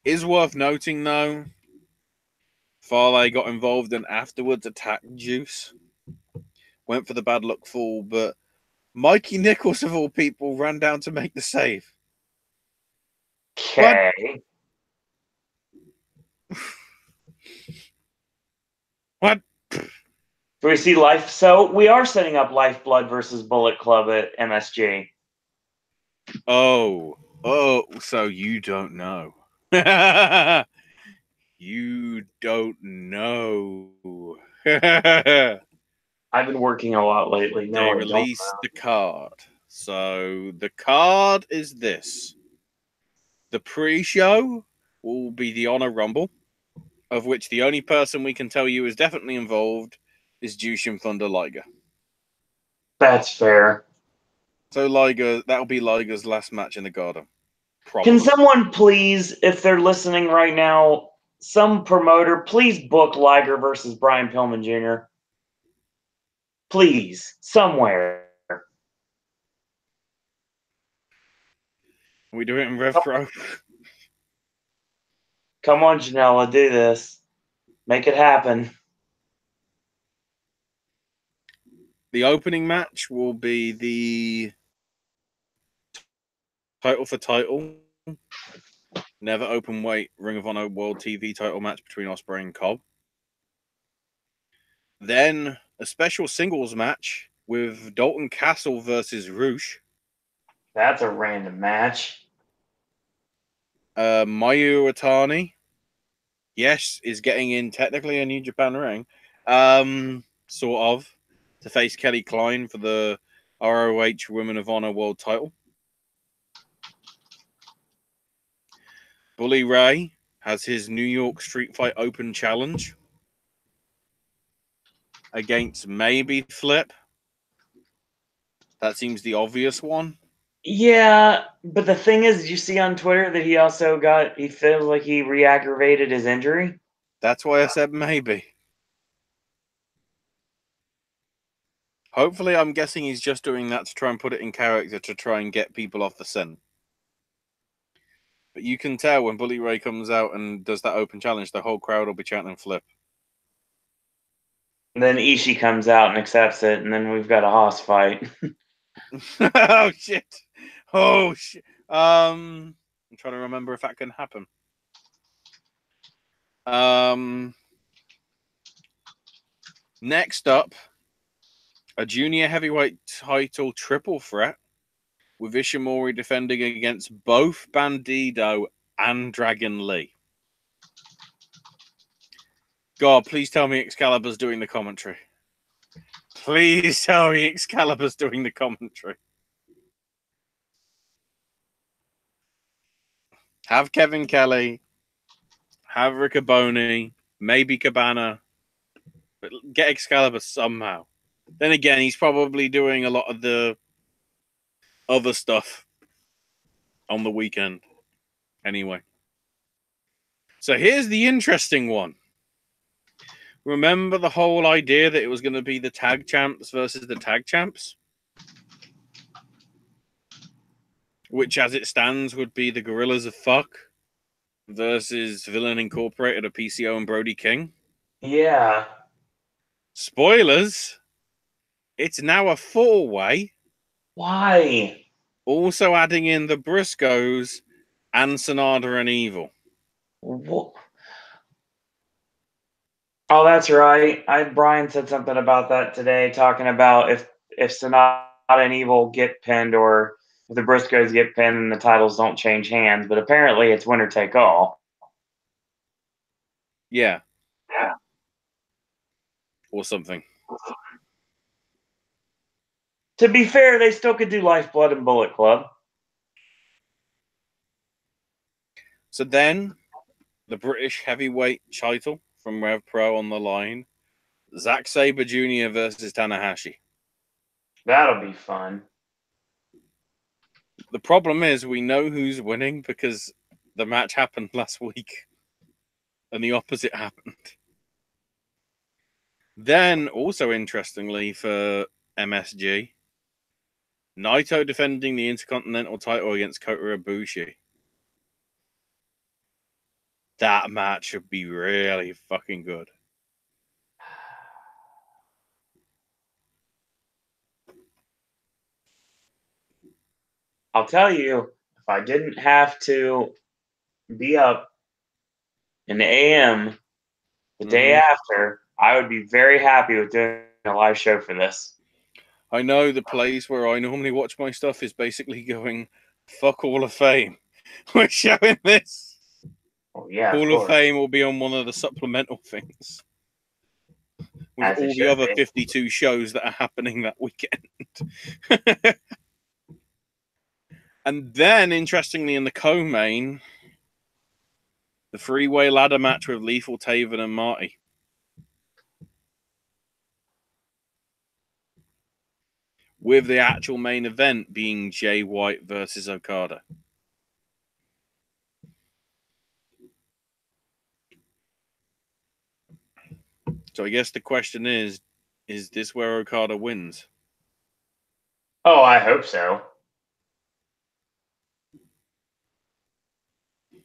Is worth noting though, Farley got involved and afterwards attacked Juice. went for the bad luck fall, but Mikey Nichols, of all people, ran down to make the save. Okay. What? Do we see Life? So we are setting up Lifeblood versus Bullet Club at MSG. Oh, so you don't know. You don't know. I've been working a lot lately. No, They I don't released know. the card. So the card is this. The pre-show will be the Honor Rumble, of which the only person we can tell you is definitely involved is Jushin Thunder Liger. That's fair. So Liger, that'll be Liger's last match in the Garden. Probably. Can someone please, if they're listening right now, some promoter, please book Liger versus Brian Pillman Jr.? Please, somewhere. Are we doing it in Rev Pro? Come on, Janela, do this. Make it happen. The opening match will be the title for title, never open weight Ring of Honor World TV title match between Ospreay and Cobb. Then a special singles match with Dalton Castle versus Roosh. That's a random match. Mayu Iwatani, yes, is getting in technically a New Japan ring, sort of, to face Kelly Klein for the ROH Women of Honor World title. Bully Ray has his New York Street Fight Open challenge against maybe Flip. That seems the obvious one. Yeah, but the thing is, you see on Twitter that he feels like he re-aggravated his injury. That's why I said maybe. Hopefully, I'm guessing he's just doing that to try and put it in character to try and get people off the scent. But you can tell when Bully Ray comes out and does that open challenge, the whole crowd will be chanting Flip. And then Ishii comes out and accepts it, and then we've got a hoss fight. Oh shit! Oh shit! I'm trying to remember if that can happen. Next up, a junior heavyweight title triple threat with Ishimori defending against both Bandido and Dragon Lee. God, please tell me Excalibur's doing the commentary. Please tell me Excalibur's doing the commentary. Have Kevin Kelly, have Riccaboni, maybe Cabana, but get Excalibur somehow. Then again, he's probably doing a lot of the other stuff on the weekend anyway. So here's the interesting one. Remember the whole idea that it was going to be the tag champs versus the tag champs? Which, as it stands, would be the Gorillas of Fuck versus Villain Incorporated of PCO and Brody King. Yeah. Spoilers. It's now a four-way. Why? Also adding in the Briscoes and Sonata and Evil. What? Oh, that's right. Brian said something about that today, talking about if Sonata and Evil get pinned or if the Briscoes get pinned and the titles don't change hands. But apparently it's winner take all. Yeah. Or something. To be fair, they still could do Lifeblood and Bullet Club. So then, the British heavyweight title from Rev Pro on the line. Zack Sabre Jr. versus Tanahashi. That'll be fun. The problem is we know who's winning because the match happened last week and the opposite happened. Then, also interestingly for MSG, Naito defending the Intercontinental title against Kota Ibushi. That match should be really fucking good. I'll tell you, if I didn't have to be up in the AM the day after, I would be very happy with doing a live show for this. I know the place where I normally watch my stuff is basically going, fuck Hall of Fame. We're showing this. Oh, yeah, Hall of Fame will be on one of the supplemental things. With As it all the should other be. 52 shows that are happening that weekend. And then, interestingly, in the co-main, the three-way ladder match with Lethal, Taven, and Marty. With the actual main event being Jay White versus Okada. So I guess the question is this where Okada wins? Oh, I hope so.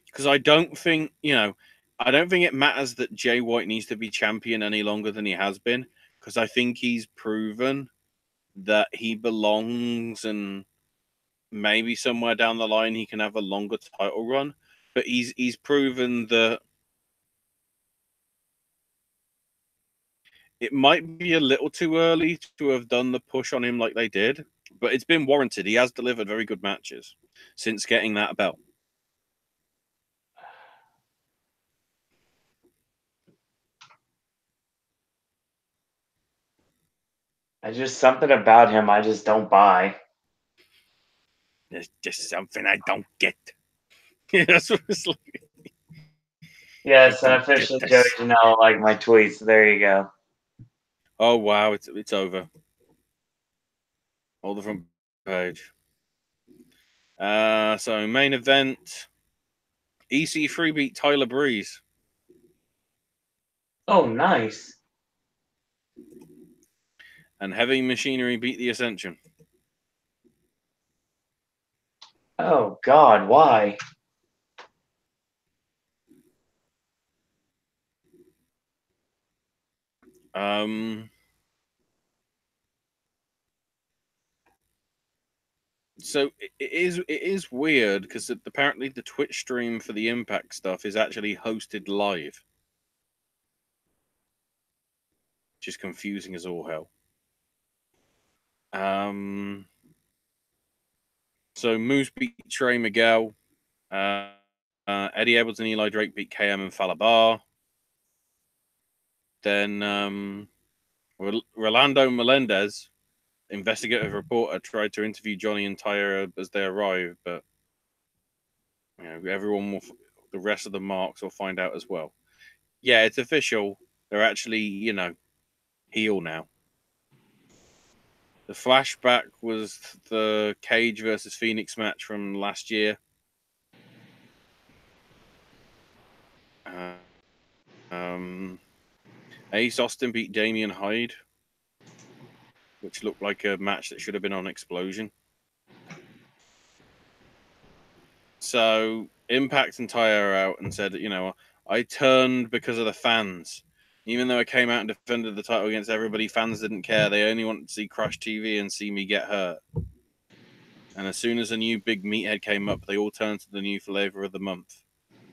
Because I don't think, I don't think it matters that Jay White needs to be champion any longer than he has been. Because I think he's proven that he belongs, and maybe somewhere down the line he can have a longer title run. But he's proven that it might be a little too early to have done the push on him like they did. But it's been warranted. He has delivered very good matches since getting that belt. There's just something about him I just don't buy. There's just something I don't get. That's what it's like. Yes, and officially Joey Janela like my tweets. There you go. Oh wow, it's over. All the front page. So main event. EC3 beat Tyler Breeze. Oh, nice. And Heavy Machinery beat the Ascension. Oh God, why? So it is weird because apparently the Twitch stream for the Impact stuff is actually hosted live, which is confusing as all hell. So Moose beat Trey Miguel. Eddie Edwards and Eli Drake beat KM and Falabar. Then Rolando Melendez, investigative reporter, tried to interview Johnny and Tyra as they arrived, but the rest of the marks will find out as well. Yeah, it's official. They're actually, heel now. The flashback was the Cage versus Phoenix match from last year. Ace Austin beat Damian Hyde, which looked like a match that should have been on Explosion. So Impact and Ty are out and said, I turned because of the fans. Even though I came out and defended the title against everybody, fans didn't care. They only wanted to see Crush TV and see me get hurt. And as soon as a new big meathead came up, they all turned to the new flavor of the month.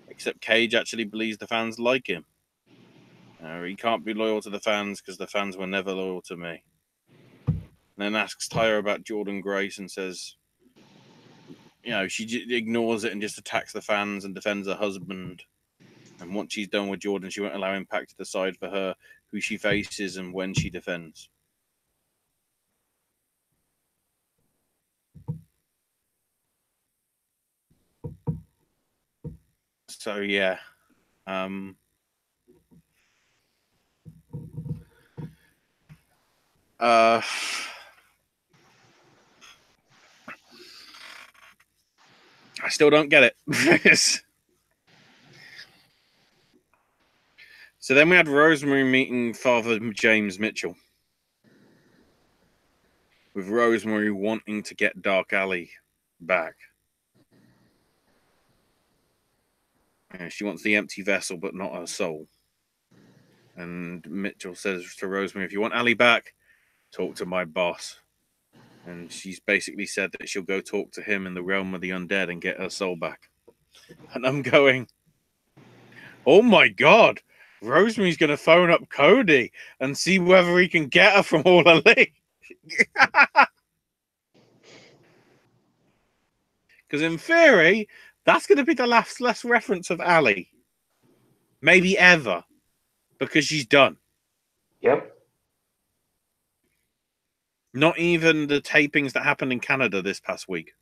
Except Cage actually believes the fans like him. He can't be loyal to the fans because the fans were never loyal to me. And then asks Tyra about Jordan Grace and says, she ignores it and just attacks the fans and defends her husband. And once she's done with Jordan, she won't allow Impact to decide for her who she faces and when she defends. So, yeah. I still don't get it. So then we had Rosemary meeting Father James Mitchell. With Rosemary wanting to get Dark Alley back. She wants the empty vessel, but not her soul. And Mitchell says to Rosemary, if you want Alley back, talk to my boss. And she's basically said that she'll go talk to him in the realm of the undead and get her soul back. And I'm going, oh my God, Rosemary's going to phone up Cody and see whether he can get her from All Elite. Because in theory, that's going to be the last reference of Ali. Maybe ever. Because she's done. Yep. Not even the tapings that happened in Canada this past week.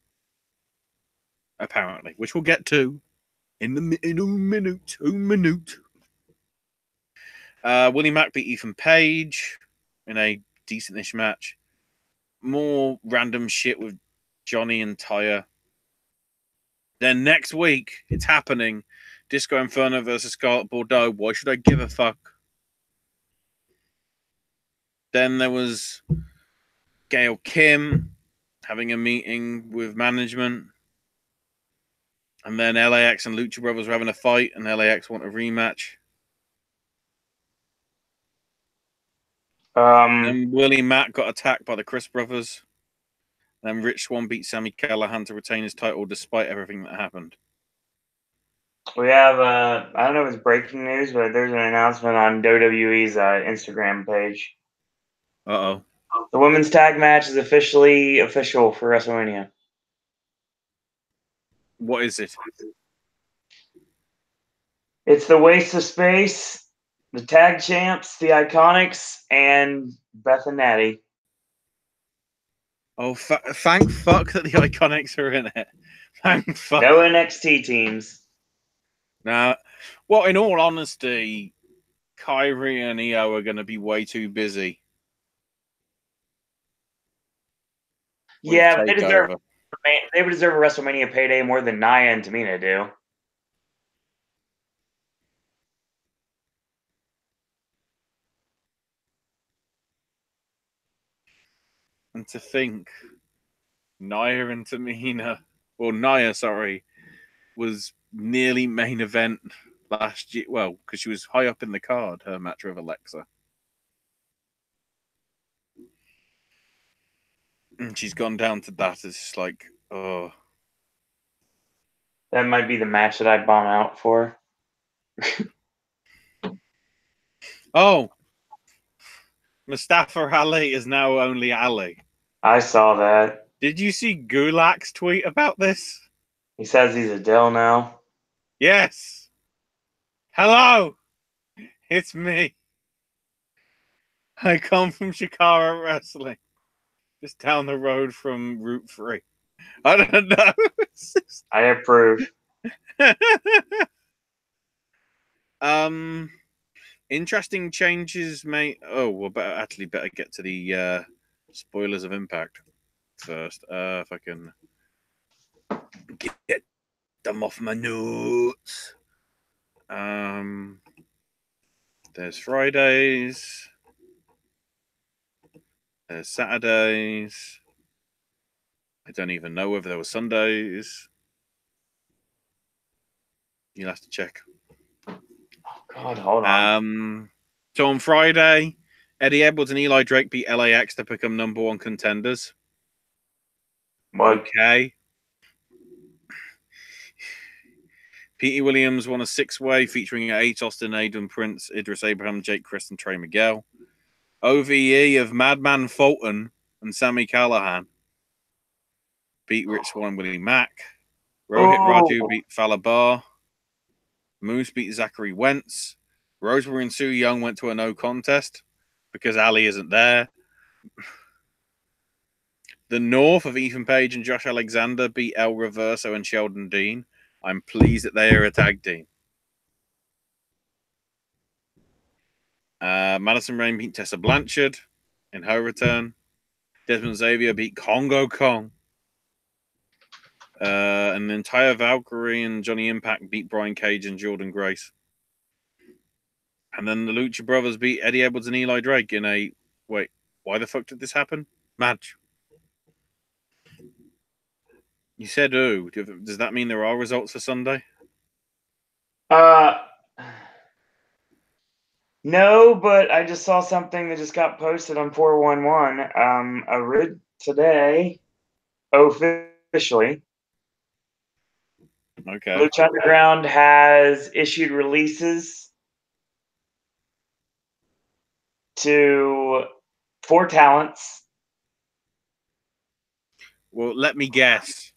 Apparently. Which we'll get to in a minute. Willie Mack beat Ethan Page in a decent-ish match. More random shit with Johnny and Taya. Then next week, it's happening. Disco Inferno versus Scarlett Bordeaux. Why should I give a fuck? Then there was Gail Kim having a meeting with management. And then LAX and Lucha Brothers were having a fight, and LAX want a rematch. Then Willie Mack got attacked by the Chris Brothers. Then Rich Swann beat Sami Callihan to retain his title despite everything that happened. We have, I don't know if it's breaking news, but there's an announcement on WWE's Instagram page. Uh-oh. The women's tag match is officially official for WrestleMania. What is it? It's the Waste of Space, the Tag Champs, the Iconics, and Beth and Natty. Oh, thank fuck that the Iconics are in it. Thank fuck. No NXT teams. Now, well, in all honesty, Kyrie and Io are going to be way too busy. Yeah, but they deserve a WrestleMania payday more than Nia and Tamina do. And to think, Nia and Tamina, or Nia, sorry, was nearly main event last year. Well, because she was high up in the card, her match with Alexa. And she's gone down to that. It's just like, oh. That might be the match that I'd bomb out for. Oh. Mustafa Ali is now only Ali. I saw that. Did you see Gulak's tweet about this? He says he's Adele now. Yes. Hello. It's me. I come from Shikara Wrestling. Just down the road from Route 3. I don't know. I approve. Interesting changes, mate. Oh, we'll better get to the spoilers of Impact first. If I can get them off my notes. There's Fridays. There's Saturdays. I don't even know whether there were Sundays. You'll have to check. Oh, God, hold on. So on Friday, Eddie Edwards and Eli Drake beat LAX to become #1 contenders. What? Okay. Petey Williams won a 6-way featuring Ace Austin, Aiden Prince, Idris Abraham, Jake Christ, and Trey Miguel. OVE of Madman Fulton and Sami Callihan beat Rich Swann and Willie Mack. Rohit Raju beat Falabar. Moose beat Zachary Wentz. Rosemary and Sue Young went to a no contest because Ali isn't there. The North of Ethan Page and Josh Alexander beat El Reverso and Sheldon Dean. I'm pleased that they are a tag team. Madison Rain beat Tessa Blanchard in her return. Desmond Xavier beat Congo Kong. And the entire Valkyrie and Johnny Impact beat Brian Cage and Jordan Grace. And then the Lucha Brothers beat Eddie Edwards and Eli Drake in a... Wait, why the fuck did this happen? Match. You said, ooh. Does that mean there are results for Sunday? No, but I just saw something that just got posted on 411. today, officially, Okay. Lucha Underground has issued releases to 4 talents. Well, let me guess.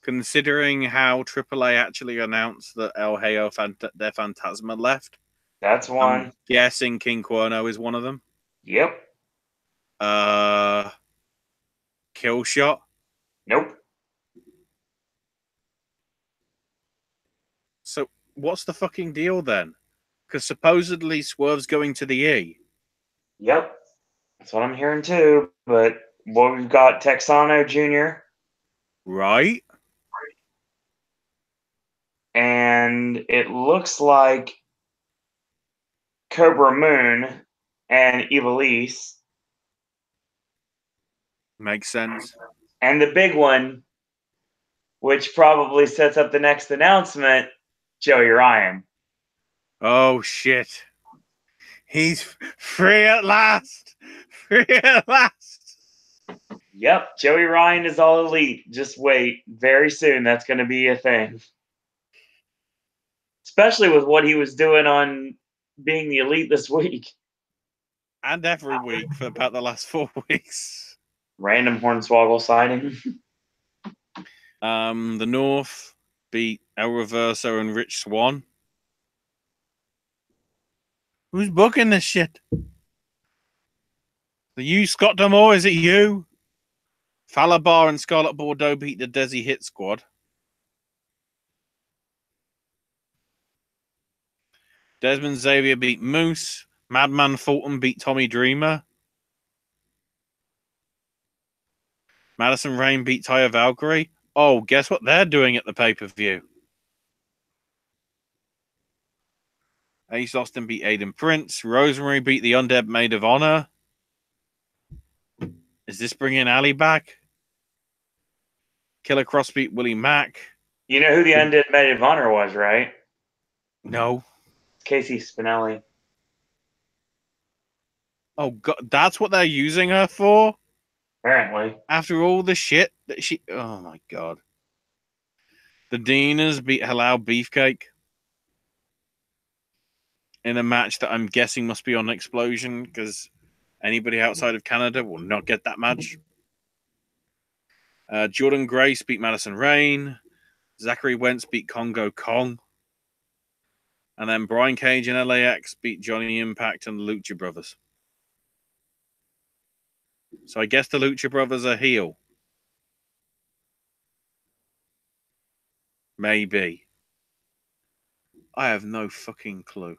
Considering how AAA actually announced that El Hijo de Fantasma left, That's one. I'm guessing King Cuerno is one of them. Yep. Killshot. Nope. So what's the fucking deal then? Because supposedly Swerve's going to the E. Yep. That's what I'm hearing too. But we've got Texano Jr. Right? And it looks like Cobra Moon and Evilise. Makes sense. And the big one, which probably sets up the next announcement, Joey Ryan. Oh, shit. He's free at last. Free at last. Yep, Joey Ryan is all elite. Just wait. Very soon, that's going to be a thing. Especially with what he was doing on being the elite this week. And every week for about the last 4 weeks. Random Hornswoggle sighting. The North beat El Reverso and Rich Swann. Who's booking this shit? Are you Scott D'Amore? Is it you? Falabar and Scarlett Bordeaux beat the Desi Hit Squad. Desmond Xavier beat Moose. Madman Fulton beat Tommy Dreamer. Madison Rain beat Taya Valkyrie. Oh, guess what they're doing at the pay-per-view? Ace Austin beat Aiden Prince. Rosemary beat the Undead Maid of Honor. Is this bringing Ali back? Killer Cross beat Willie Mack. You know who the Undead Maid of Honor was, right? No. Casey Spinelli. Oh, God, that's what they're using her for? Apparently. After all the shit that she... Oh, my God. The Dinas beat Halal Beefcake in a match that I'm guessing must be on Explosion because anybody outside of Canada will not get that match. Jordan Grace beat Madison Rain. Zachary Wentz beat Congo Kong. And then Brian Cage and LAX beat Johnny Impact and the Lucha Brothers. So I guess the Lucha Brothers are heel. Maybe. I have no fucking clue.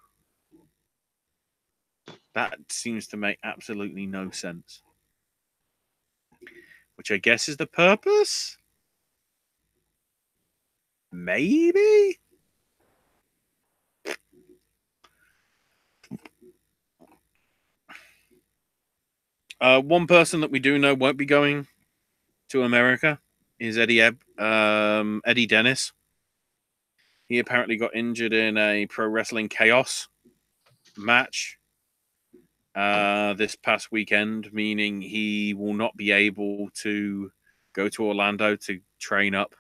That seems to make absolutely no sense. Which I guess is the purpose? Maybe? One person that we do know won't be going to America is Eddie Dennis. He apparently got injured in a Pro Wrestling Chaos match this past weekend, meaning he will not be able to go to Orlando to train up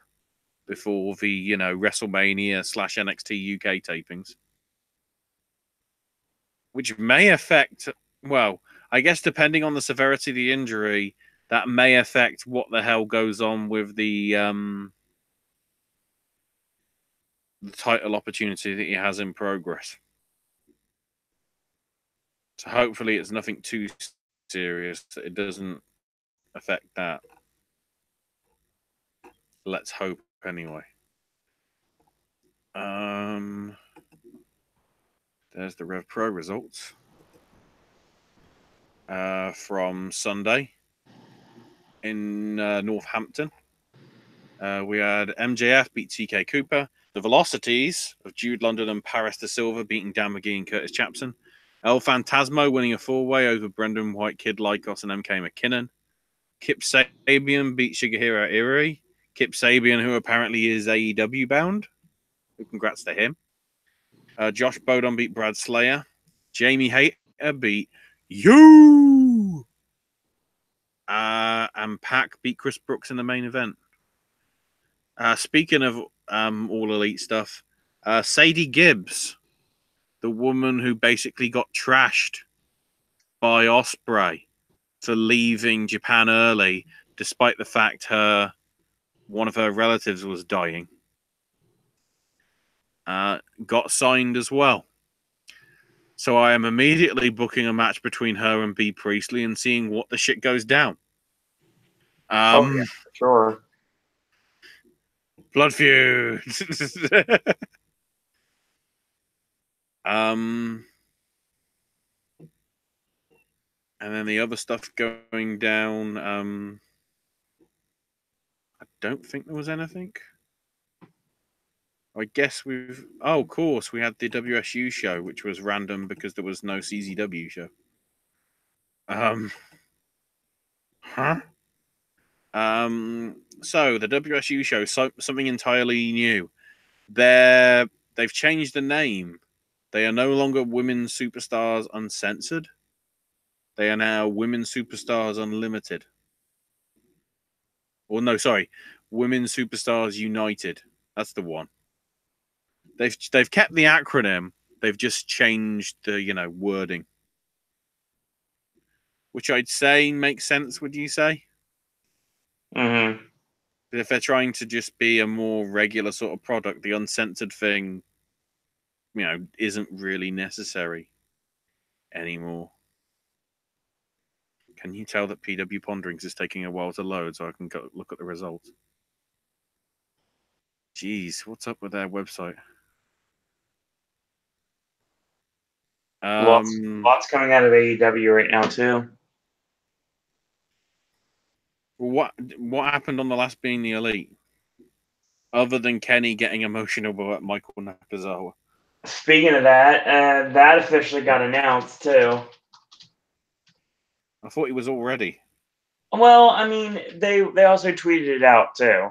before the WrestleMania / NXT UK tapings, which may affect, well, I guess depending on the severity of the injury, that may affect what the hell goes on with the title opportunity that he has in progress. So hopefully it's nothing too serious. It doesn't affect that. Let's hope anyway. There's the Rev Pro results from Sunday in Northampton. We had MJF beat TK Cooper. The Velocities of Jude London and Paris De Silva beating Dan McGee and Curtis Chapson. El Fantasmo winning a 4-way over Brendan White, Kid Lykos, and MK McKinnon. Kip Sabian beat Shigehiro Irie. Kip Sabian, who apparently is AEW bound. Congrats to him. Josh Bodon beat Brad Slayer. Jamie Hayter beat you. And and Pac beat Chris Brooks in the main event. Speaking of All Elite stuff, Sadie Gibbs, the woman who basically got trashed by Ospreay for leaving Japan early, despite the fact one of her relatives was dying, got signed as well. So I am immediately booking a match between her and B. Priestley and seeing what the shit goes down. Yeah, for sure. Blood feud. And then the other stuff going down. I don't think there was anything. I guess we've. Oh, of course, we had the WSU show, which was random because there was no CZW show. Huh? So the WSU show, something entirely new. They've changed the name. They are no longer Women Superstars Uncensored. They are now Women Superstars Unlimited. Or no, sorry, Women Superstars United. That's the one. They've kept the acronym. They've just changed the wording, which I'd say makes sense. Would you say? Mm-hmm. If they're trying to just be a more regular sort of product, the uncensored thing, isn't really necessary anymore. Can you tell that PW Ponderings is taking a while to load so I can go look at the results? Jeez, what's up with their website? Lots coming out of AEW right now too. What happened on the last Being the Elite? Other than Kenny getting emotional about Michael Nakazawa. Speaking of that, that officially got announced too. I thought he was already. Well, I mean, they also tweeted it out too.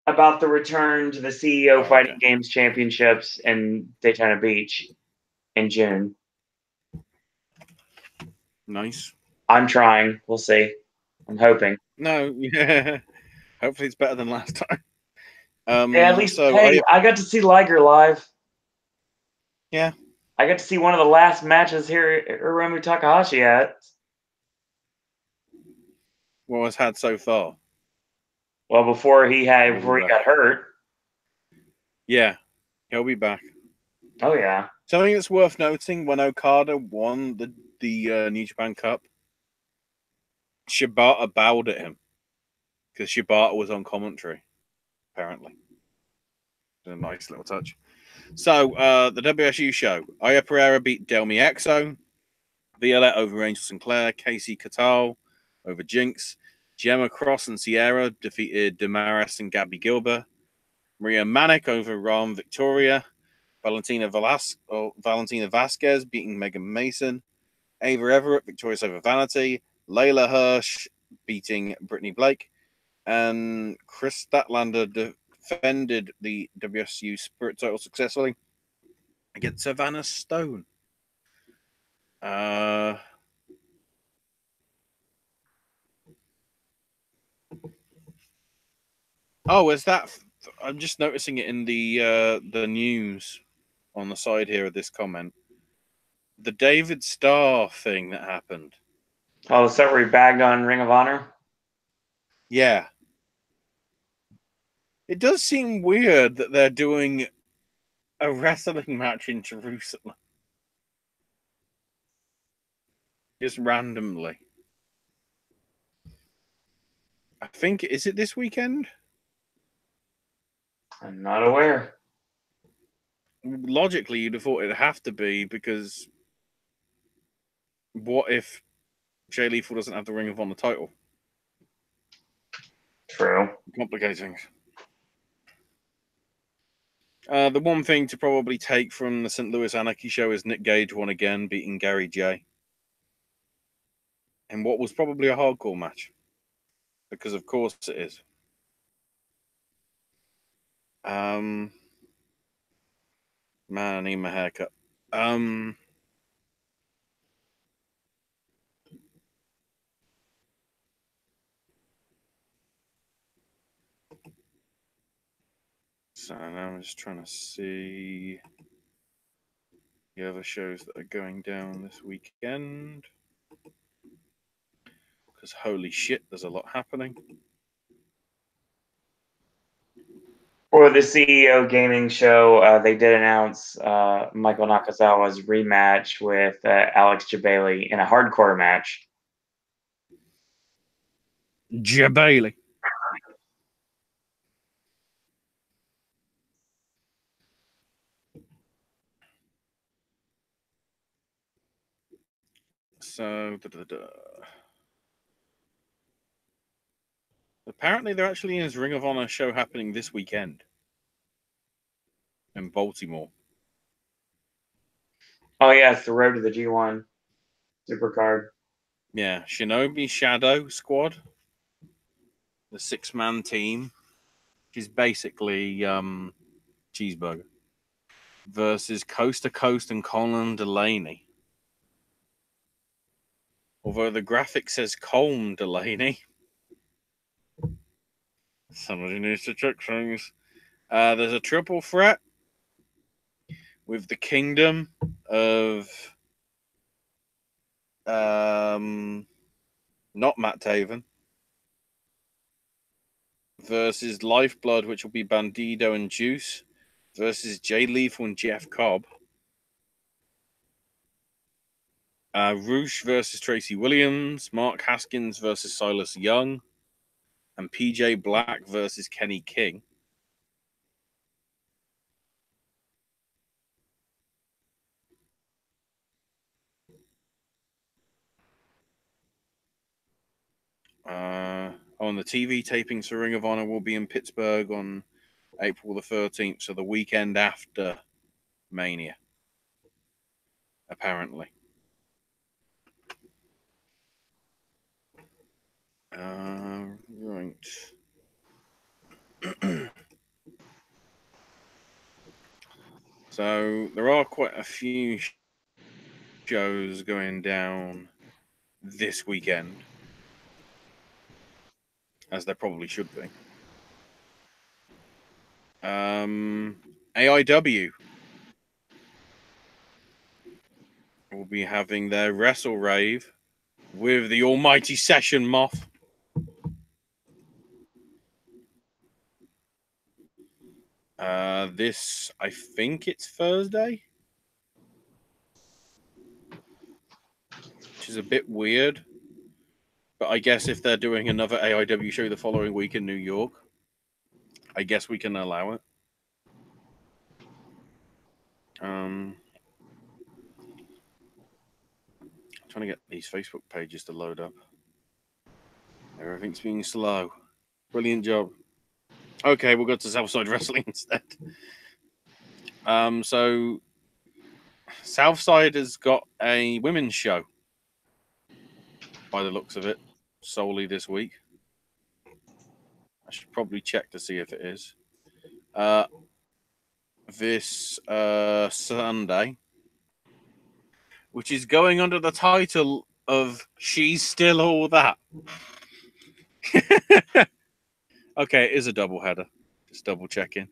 About the return to the CEO Fighting Games Championships in Daytona Beach in June. Nice. I'm trying. We'll see. I'm hoping. No, yeah. Hopefully it's better than last time. Yeah, at least, I got to see Liger live. Yeah. I got to see one of the last matches here Hiromu Takahashi at. What has had so far? Well, before he got hurt. Yeah, he'll be back. Oh yeah. Something that's worth noting: when Okada won the New Japan Cup, Shibata bowed at him because Shibata was on commentary. Apparently, it's a nice little touch. So the WSU show: Aya Pereira beat Delmi Exo, Violette over Angel Sinclair, Casey Catal over Jinx, Gemma Cross and Sierra defeated Damaris and Gabby Gilbert, Maria Manic over Ram Victoria, Valentina Vasquez beating Megan Mason, Ava Everett victorious over Vanity, Layla Hirsch beating Brittany Blake, and Chris Statlander defended the WSU Spirit title successfully against Savannah Stone. Oh, is that? I'm just noticing it in the news on the side here of this comment. The David Starr thing that happened. Oh, is that where he bagged on Ring of Honor? Yeah. It does seem weird that they're doing a wrestling match in Jerusalem. Just randomly. I think, is it this weekend? I'm not aware. Logically, you'd have thought it'd have to be, because what if Jay Lethal doesn't have the Ring of Honor title? True. Complicating. The one thing to probably take from the St. Louis Anarchy show is Nick Gage won again, beating Gary J. In what was probably a hardcore match. Because of course it is. Man, I need my haircut. So now I'm just trying to see the other shows that are going down this weekend. Because holy shit, there's a lot happening. For the CEO Gaming show, they did announce Michael Nakazawa's rematch with Alex Jabali in a hardcore match. Jabali. So, apparently there actually is Ring of Honor show happening this weekend in Baltimore. Oh yeah, it's the road to the G1 Supercard. Yeah, Shinobi Shadow Squad, the 6-man team, which is basically Cheeseburger, versus Coast to Coast and Colin Delaney. Although the graphic says Colm Delaney. Somebody needs to check things. There's a triple threat with the Kingdom of not Matt Taven versus Lifeblood, which will be Bandido and Juice versus Jay Lethal and Jeff Cobb. Roosh versus Tracy Williams, Mark Haskins versus Silas Young, and PJ Black versus Kenny King. On the TV tapings for Ring of Honor will be in Pittsburgh on April the 13th, so the weekend after Mania, apparently. Right. So there are quite a few shows going down this weekend, as there probably should be. AEW will be having their Wrestle Rave with the almighty Session Moth. This, I think it's Thursday, which is a bit weird. But I guess if they're doing another AEW show the following week in New York, I guess we can allow it. I'm trying to get these Facebook pages to load up. Everything's being slow. Brilliant job. Okay, we'll go to Southside Wrestling instead. So Southside has got a women's show, by the looks of it, solely this week. I should probably check to see if it is. This Sunday, which is going under the title of She's Still All That. Okay, it is a double header. Just double checking.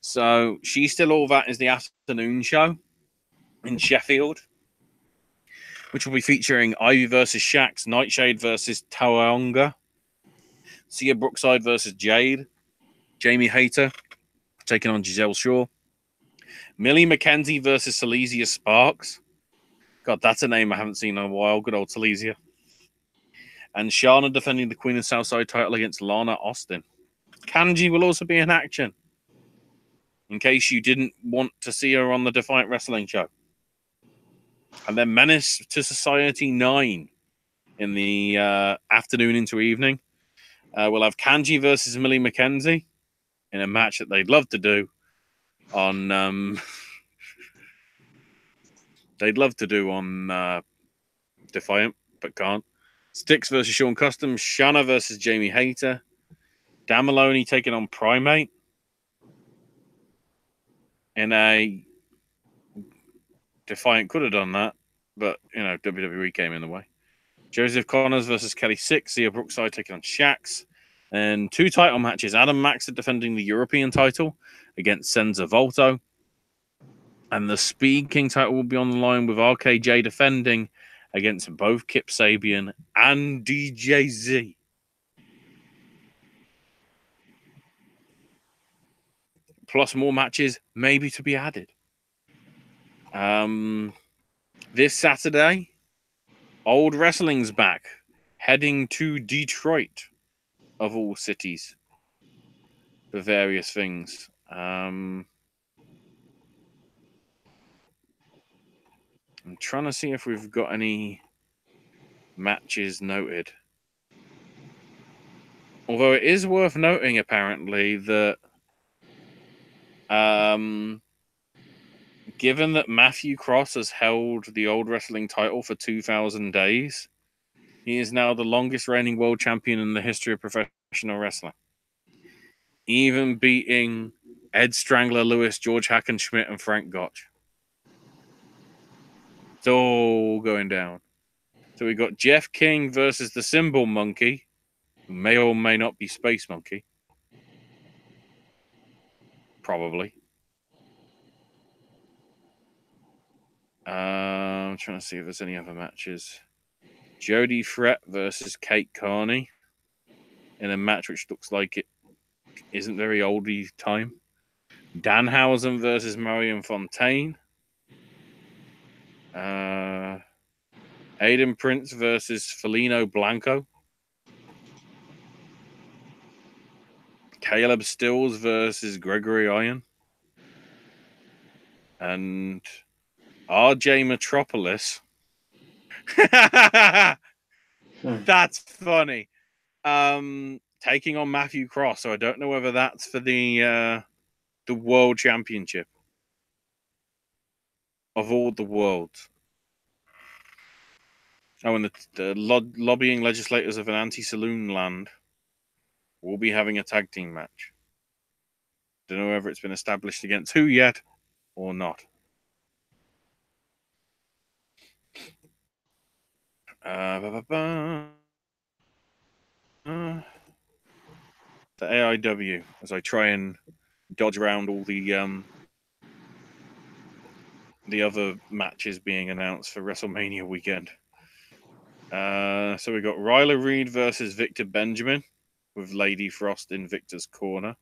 So She's Still All That is the afternoon show in Sheffield, which will be featuring Ivy versus Shax, Nightshade versus Taonga, Sia Brookside versus Jade, Jamie Hayter taking on Giselle Shaw, Millie McKenzie versus Silesia Sparks. God, that's a name I haven't seen in a while. Good old Silesia. And Shana defending the Queen of Southside title against Lana Austin. Kanji will also be in action, in case you didn't want to see her on the Defiant Wrestling show. And then Menace to Society 9 in the afternoon into evening. We'll have Kanji versus Millie McKenzie in a match that they'd love to do on Defiant, but can't. Styx versus Sean Customs, Shana versus Jamie Hayter, Dan Maloney taking on Primate in a Defiant could have done that, but WWE came in the way. Joseph Connors versus Kelly Six, Sia Brookside taking on Shax, And 2 title matches. Adam Max defending the European title against Senza Volto. And the Speed King title will be on the line with RKJ defending against both Kip Sabian and DJZ. Plus more matches maybe to be added. This Saturday, Old Wrestling's back, heading to Detroit, of all cities, for various things. I'm trying to see if we've got any matches noted. Although it is worth noting, apparently, that given that Matthew Cross has held the Old Wrestling title for 2,000 days, he is now the longest reigning world champion in the history of professional wrestling. Even beating Ed Strangler Lewis, George Hackenschmidt, and Frank Gotch. It's all going down. So we got Jeff King versus the Symbol Monkey, who may or may not be Space Monkey. Probably. I'm trying to see if there's any other matches. Jody Fret versus Kate Carney in a match which looks like it isn't very oldie time. Danhausen versus Marion Fontaine. Aiden Prince versus Felino Blanco. Caleb Stills versus Gregory Iron. And RJ Metropolis. That's funny. Taking on Matthew Cross. So I don't know whether that's for the World Championship of all the worlds. Oh, and the lobbying legislators of an anti-saloon land will be having a tag team match. Don't know whether it's been established against who yet or not. The AEW, as I try and dodge around all the other matches being announced for WrestleMania weekend. So we got Ryler Reed versus Victor Benjamin with Lady Frost in Victor's corner.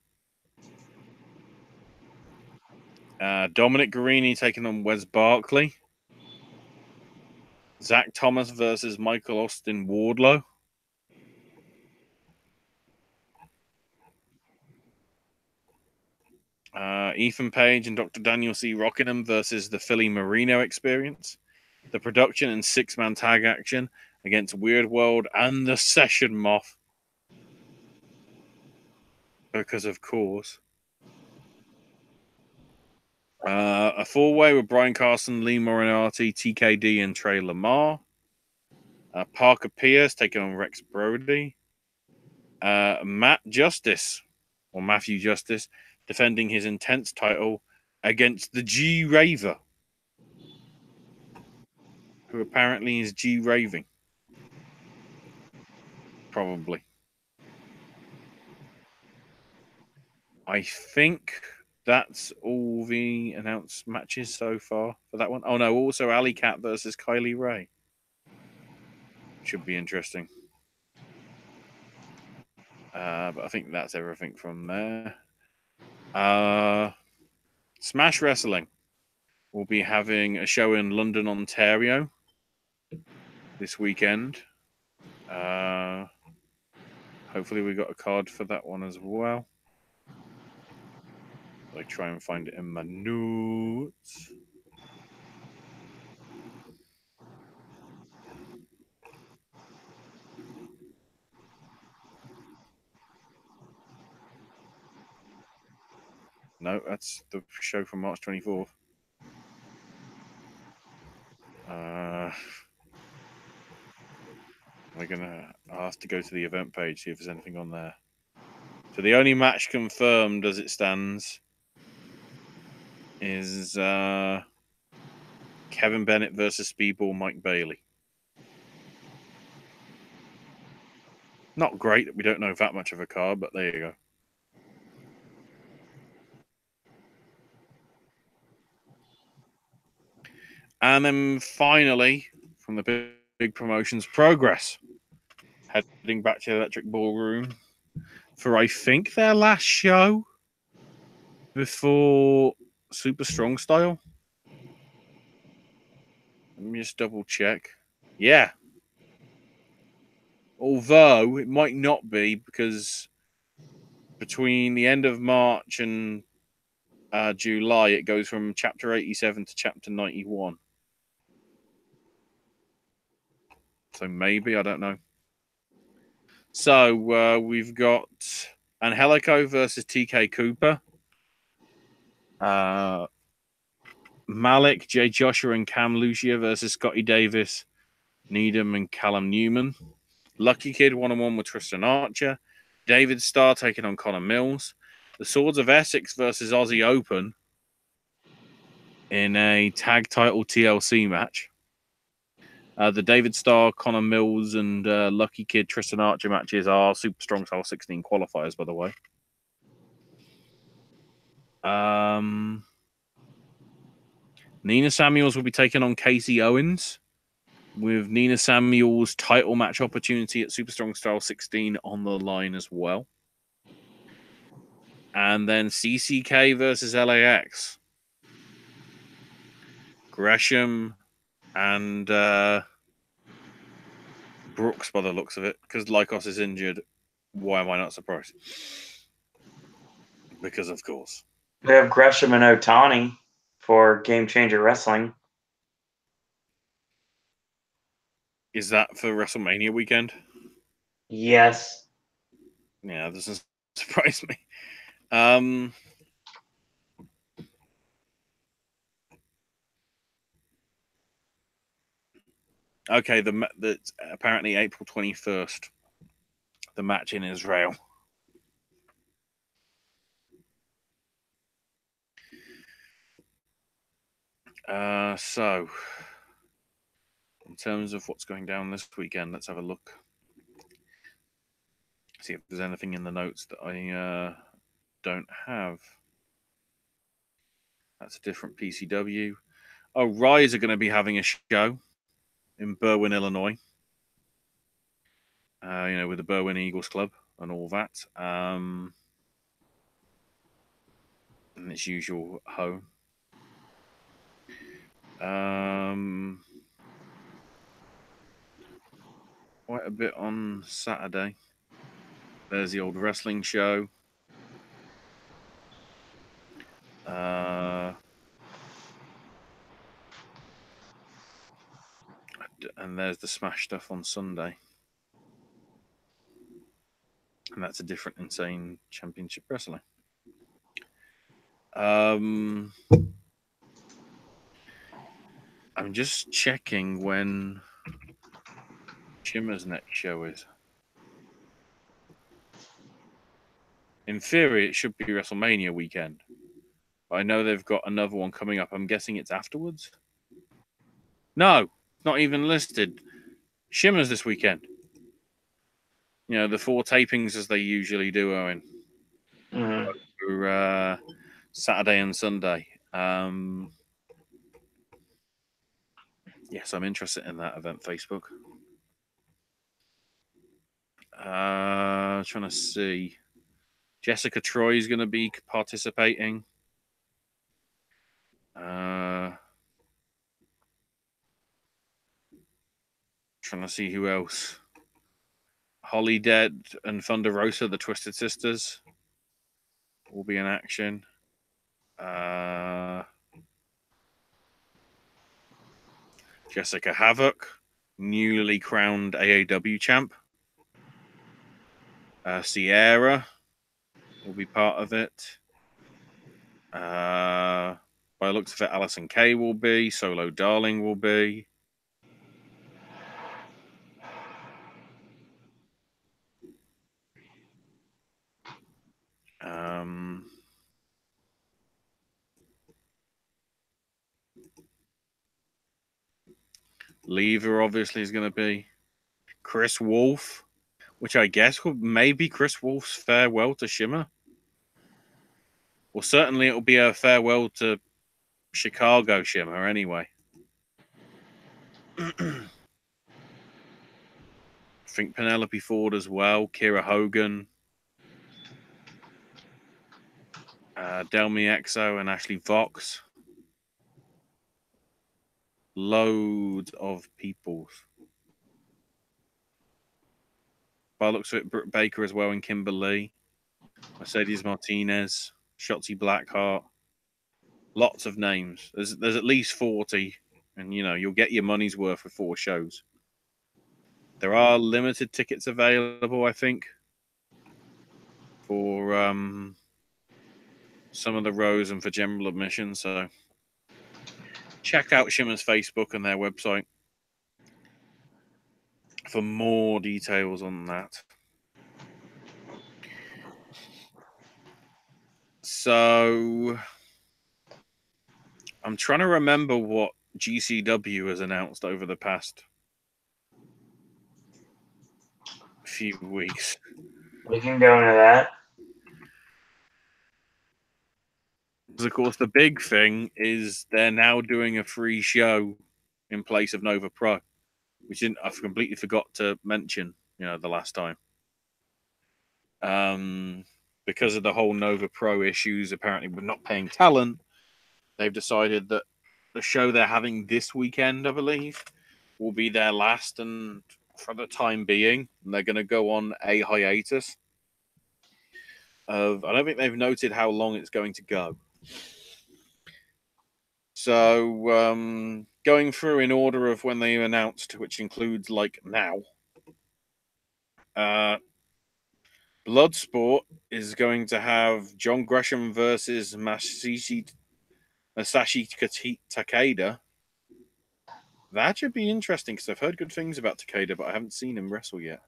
Dominic Guarini taking on Wes Barkley. Zach Thomas versus Michael Austin Wardlow. Ethan Page and Dr. Daniel C. Rockingham versus the Philly Marino Experience. The production and 6-man tag action against Weird World and the Session Moth. Because of course. A 4-way with Brian Carson, Lee Moriarty, TKD, and Trey Lamar. Parker Pierce taking on Rex Brody. Matthew Justice defending his Intense title against the G Raver, who apparently is G Raving. Probably. I think that's all the announced matches so far for that one. Oh no, also Alley Cat versus Kylie Ray. Should be interesting. But I think that's everything from there. Smash Wrestling will be having a show in London, Ontario this weekend. Hopefully we got a card for that one as well. I try and find it in my notes. No, that's the show from March 24th. We're gonna have to go to the event page, see if there's anything on there. So the only match confirmed as it stands is Kevin Bennett versus Speedball Mike Bailey. Not great that we don't know that much of a card, but there you go. And then finally, from the big promotions, Progress. Heading back to the Electric Ballroom for, I think, their last show before Super Strong Style. Let me just double check. Yeah. Although it might not be, because between the end of March and July, it goes from Chapter 87 to Chapter 91. So maybe, I don't know. So we've got Angelico versus TK Cooper. Malik, Jay Joshua, and Cam Lucia versus Scotty Davis, Needham, and Callum Newman. Lucky Kid 1-on-1 with Tristan Archer. David Starr taking on Connor Mills. The Swords of Essex versus Aussie Open in a tag title TLC match. The David Starr, Connor Mills, and Lucky Kid Tristan Archer matches are Super Strong Style 16 qualifiers, by the way. Nina Samuels will be taking on Casey Owens, with Nina Samuels' title match opportunity at Super Strong Style 16 on the line as well. And then CCK versus LAX. Gresham and Brooks, by the looks of it, because Lycos is injured. Why am I not surprised? Because, of course. We have Gresham and Otani for Game Changer Wrestling. Is that for WrestleMania weekend? Yes. Yeah, that doesn't surprise me. Okay, the apparently April 21st, the match in Israel. So, in terms of what's going down this weekend, let's have a look. See if there's anything in the notes that I don't have. That's a different PCW. Oh, Rise are going to be having a show in Berwyn, Illinois. With the Berwyn Eagles Club and all that. In its usual home. Quite a bit on Saturday. There's the old wrestling show. And there's the Smash stuff on Sunday. And that's a different Insane Championship Wrestling. I'm just checking when Shimmer's next show is. In theory, it should be WrestleMania weekend. But I know they've got another one coming up. I'm guessing it's afterwards. No, not even listed. Shimmer's this weekend. The 4 tapings as they usually do, Owen. For Saturday and Sunday. Yes, I'm interested in that event, Facebook. Trying to see. Jessica Troy is going to be participating. Trying to see who else. Holly Dead and Thunder Rosa, the Twisted Sisters, will be in action. Jessica Havoc, newly crowned AEW champ. Sierra will be part of it. By the looks of it, Alison Kay will be. Solo Darling will be. Lever obviously is going to be. Chris Wolf which I guess will maybe Chris Wolf's farewell to Shimmer. Well, certainly it'll be a farewell to Chicago Shimmer anyway. I think Penelope Ford as well, Kira Hogan, Delmi Exo, and Ashley Vox. Loads of people. By the looks of it, Britt Baker as well, and Kimberly, Mercedes Martinez, Shotzi Blackheart. Lots of names. There's at least 40, and you'll get your money's worth for 4 shows. There are limited tickets available, I think, for some of the rows and for general admission. So check out Shimmer's Facebook and their website for more details on that. So I'm trying to remember what GCW has announced over the past few weeks. We can go into that. Because, of course, the big thing is they're now doing a free show in place of Nova Pro, which I've completely forgot to mention, the last time. Because of the whole Nova Pro issues, apparently we're not paying talent, they've decided that the show they're having this weekend, I believe, will be their last, and for the time being, they're going to go on a hiatus. I don't think they've noted how long it's going to go. So, going through in order of when they announced, which includes now. Bloodsport is going to have John Gresham versus Masashi Takeda. That should be interesting because I've heard good things about Takeda, but I haven't seen him wrestle yet.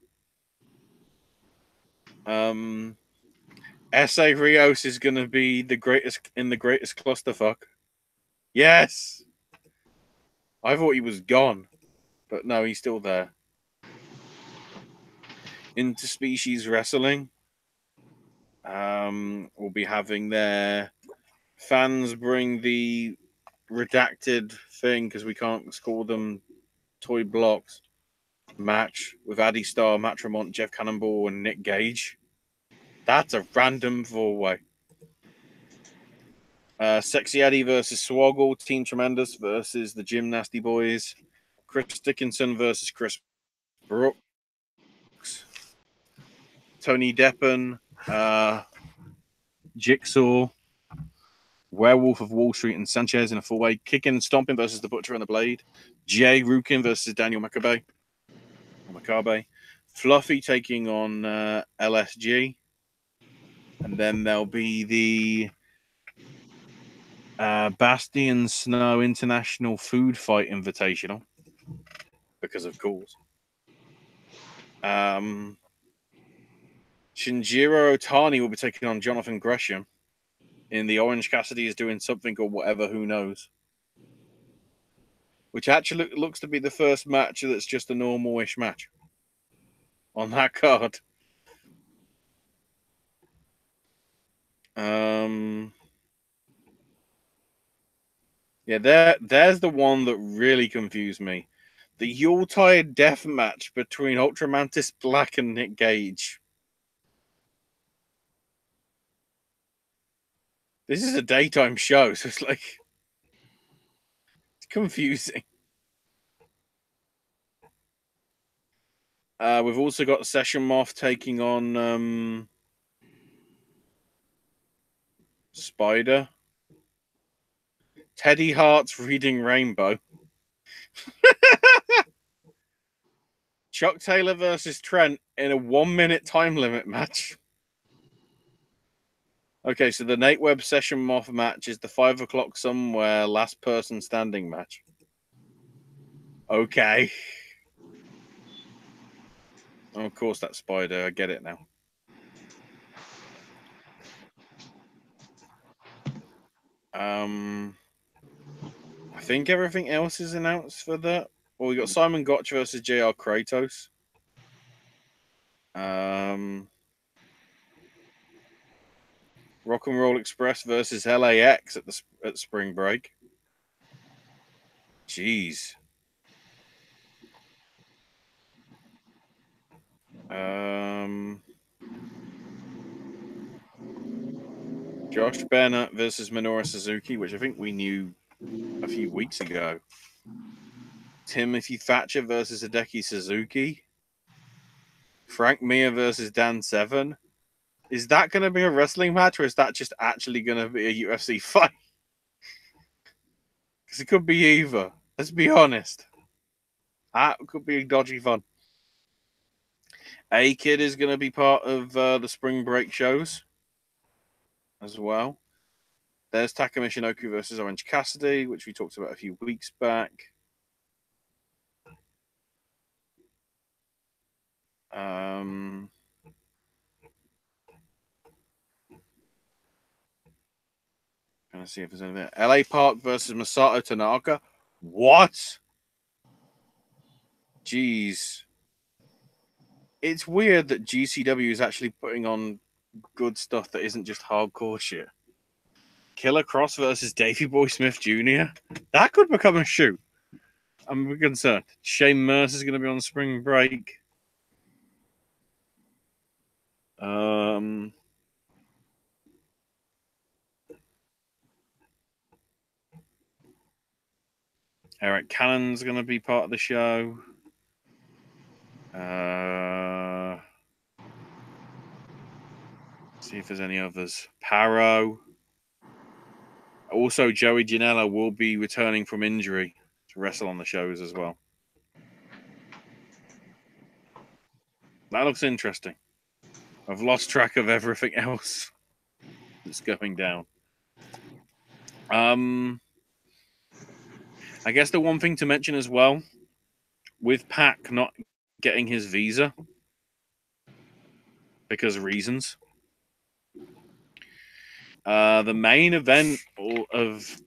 S.A. Rios is going to be the greatest clusterfuck. Yes! I thought he was gone, but no, he's still there. Interspecies Wrestling will be having their fans bring the redacted thing, because we can't call them toy blocks, match with Addy Starr, Matt Tremont, Jeff Cannonball, and Nick Gage. That's a random 4-way. Sexy Eddie versus Swoggle, Team Tremendous versus the Gym Nasty Boys, Chris Dickinson versus Chris Brooks, Tony Deppen, Jigsaw, Werewolf of Wall Street, and Sanchez in a 4-way. Kicking and Stomping versus the Butcher and the Blade. Jay Rukin versus Daniel Makabe. Fluffy taking on LSG. And then there'll be the Bastian Snow International Food Fight Invitational. Because of course. Shinjiro Otani will be taking on Jonathan Gresham in the Orange Cassidy is doing something or whatever, who knows. Which actually looks to be the first match that's just a normal-ish match on that card. Yeah, there's the one that really confused me. The Yuletide death match between Ultramantis Black and Nick Gage. This is a daytime show, so it's it's confusing. We've also got Session Moth taking on Spider. Teddy Hart's Reading Rainbow. Chuck Taylor versus Trent in a 1-minute time limit match. Okay, so the Nate Webb Session Moth match is the 5 o'clock somewhere last person standing match. Okay. Oh, of course, that's Spider. I get it now. I think everything else is announced for that. Well, we got Simon Gotch versus JR Kratos. Rock and Roll Express versus LAX at spring break. Jeez. Josh Bennett versus Minoru Suzuki, which I think we knew a few weeks ago. Timothy Thatcher versus Hideki Suzuki. Frank Mir versus Dan Severn. Is that going to be a wrestling match, or is that just actually going to be a UFC fight? Because it could be either. Let's be honest. That could be dodgy fun. A-Kid is going to be part of the spring break shows as well. There's Taka Michinoku versus Orange Cassidy, which we talked about a few weeks back. Gonna see if there's anything. LA Park versus Masato Tanaka. What? Jeez. It's weird that GCW is actually putting on good stuff that isn't just hardcore shit. Killer Cross versus Davey Boy Smith Jr. That could become a shoot. I'm concerned. Shane Mercer's going to be on spring break. Eric Cannon's going to be part of the show. See if there's any others. Paro. Also, Joey Janela will be returning from injury to wrestle on the shows as well. That looks interesting. I've lost track of everything else that's going down. I guess the one thing to mention as well, with Pac not getting his visa because of reasons, the main event of,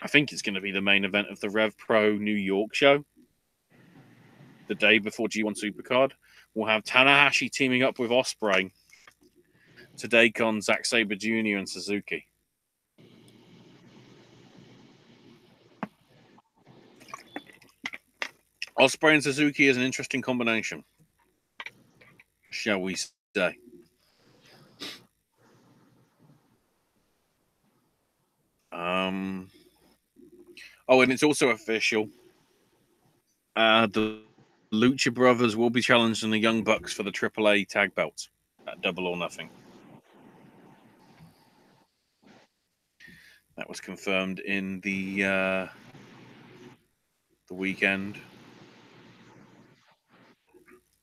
I think it's going to be the main event of the Rev Pro New York show, the day before G1 Supercard, will have Tanahashi teaming up with Ospreay to take on Zack Sabre Jr. and Suzuki. Ospreay and Suzuki is an interesting combination, shall we say. Oh, and it's also official. The Lucha Brothers will be challenging the Young Bucks for the AAA tag belts at Double or Nothing. That was confirmed in the weekend.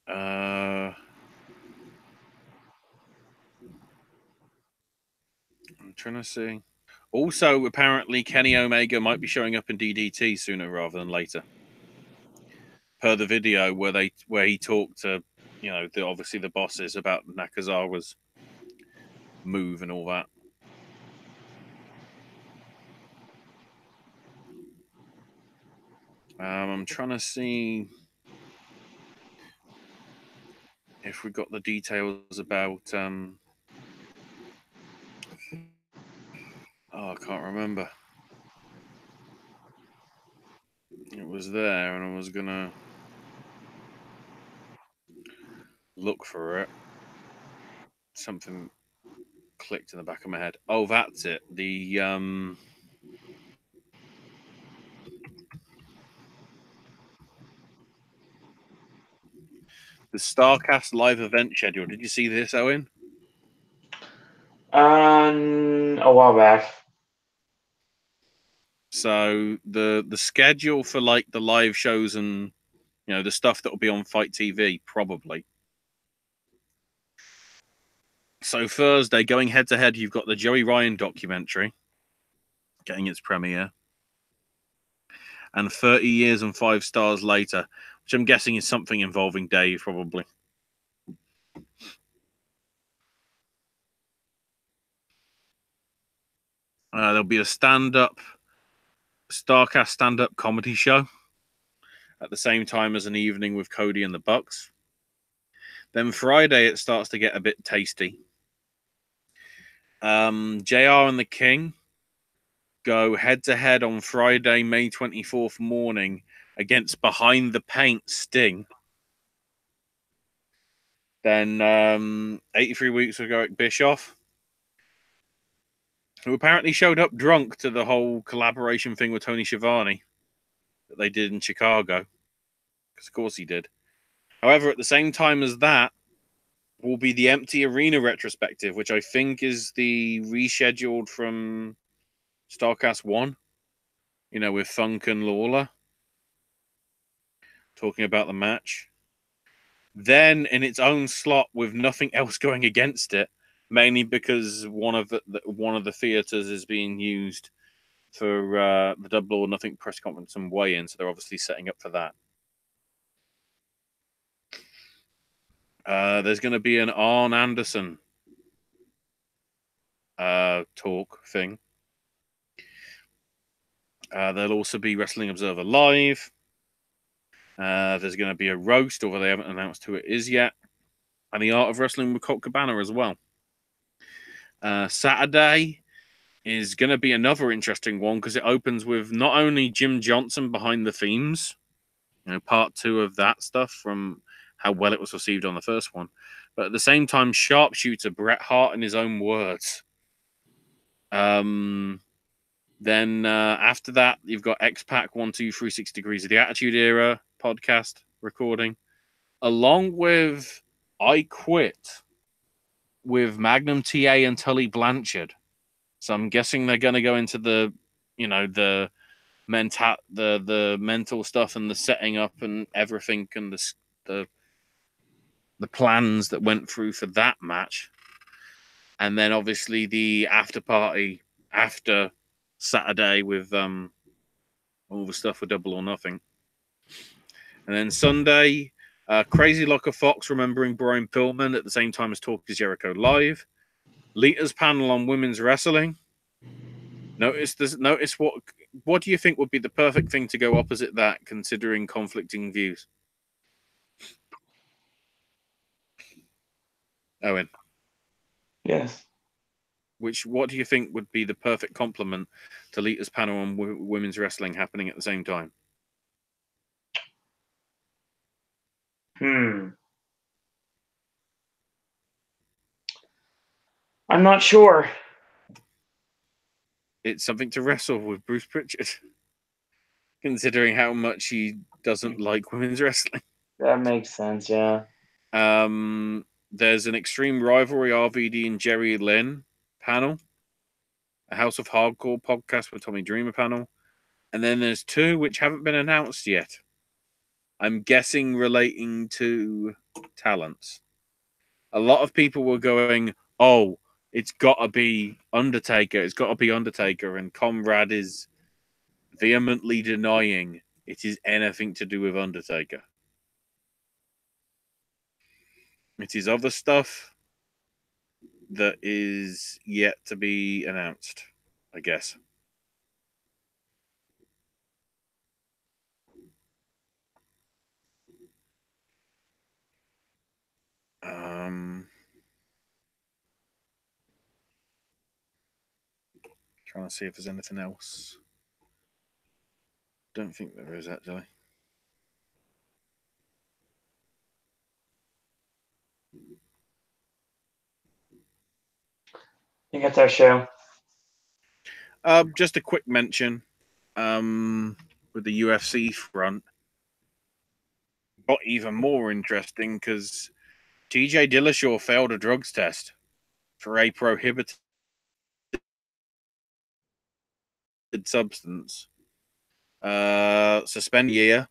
I'm trying to see. Also, apparently, Kenny Omega might be showing up in DDT sooner rather than later. Per the video where he talked to, obviously the bosses about Nakazawa's move and all that. I'm trying to see if we got the details about. I can't remember. It was there, and I was gonna look for it. Something clicked in the back of my head. Oh, that's it. The StarCast live event schedule. Did you see this, Owen? A while back. So the schedule for like the live shows and the stuff that will be on Fight TV probably. So Thursday, going head to head, you've got the Joey Ryan documentary getting its premiere, and 30 Years and 5 Stars Later, which I'm guessing is something involving Dave probably. There'll be a stand-up StarCast stand-up comedy show at the same time as an evening with Cody and the Bucks. Then Friday, it starts to get a bit tasty. JR and the King go head-to-head on Friday, May 24th morning against Behind the Paint Sting. Then 83 Weeks with Eric Bischoff, who apparently showed up drunk to the whole collaboration thing with Tony Schiavone that they did in Chicago. Because of course he did. However, at the same time as that will be the Empty Arena retrospective, which I think is the rescheduled from StarCast 1, with Funk and Lawler talking about the match. Then in its own slot with nothing else going against it, mainly because one of the theaters is being used for the Double or Nothing press conference and weigh-in, so they're obviously setting up for that. There's going to be an Arn Anderson talk thing. There'll also be Wrestling Observer Live. There's going to be a roast, although they haven't announced who it is yet. And the Art of Wrestling with Colt Cabana as well. Saturday is going to be another interesting one because it opens with not only Jim Johnson behind the themes, part 2 of that stuff from how well it was received on the first one, but at the same time, sharpshooter Bret Hart in his own words. Then after that, you've got X-Pac 1, 2, 3, 6 Degrees of the Attitude Era podcast recording, along with I Quit with Magnum TA and Tully Blanchard. So I'm guessing they're going to go into the mental stuff and the setting up and everything and the plans that went through for that match. And then obviously the after party after Saturday with all the stuff with Double or Nothing. And then Sunday, Crazy Locker Fox remembering Brian Pillman at the same time as Talk is Jericho Live. Lita's panel on women's wrestling. Notice what do you think would be the perfect thing to go opposite that, considering conflicting views? Owen. Yes. What do you think would be the perfect complement to Lita's panel on women's wrestling happening at the same time? I'm not sure. It's something to wrestle with Bruce Pritchard, considering how much he doesn't like women's wrestling. That makes sense, yeah. There's an Extreme Rivalry RVD and Jerry Lynn panel, a House of Hardcore podcast with Tommy Dreamer panel, and then there's 2 which haven't been announced yet. I'm guessing relating to talents. A lot of people were going, "Oh, it's got to be Undertaker. It's got to be Undertaker," and Conrad is vehemently denying it is anything to do with Undertaker. It is other stuff that is yet to be announced, I guess. Trying to see if there's anything else. Don't think there is, actually. I think that's our show. Just a quick mention with the UFC front. Got even more interesting because TJ Dillashaw failed a drugs test for a prohibited substance. Suspend a year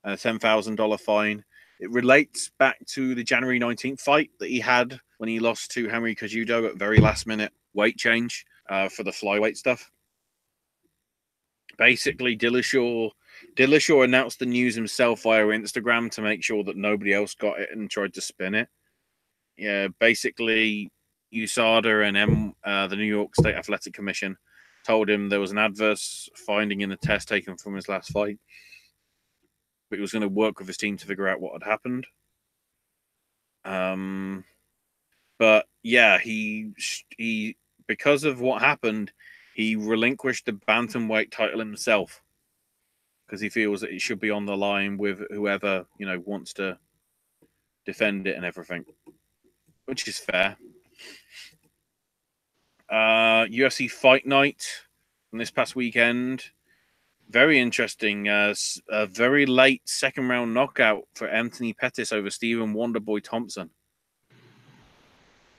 and a $10,000 fine. It relates back to the January 19th fight that he had when he lost to Henry Cejudo at very last minute weight change for the flyweight stuff. Basically, Dillashaw announced the news himself via Instagram to make sure that nobody else got it and tried to spin it. Yeah, basically, USADA and the New York State Athletic Commission told him there was an adverse finding in a test taken from his last fight, but he was going to work with his team to figure out what had happened. But yeah, he because of what happened, he relinquished the bantamweight title himself because he feels that it should be on the line with whoever wants to defend it and everything, which is fair. UFC Fight Night from this past weekend. Very interesting. A very late second round knockout for Anthony Pettis over Stephen Wonderboy Thompson.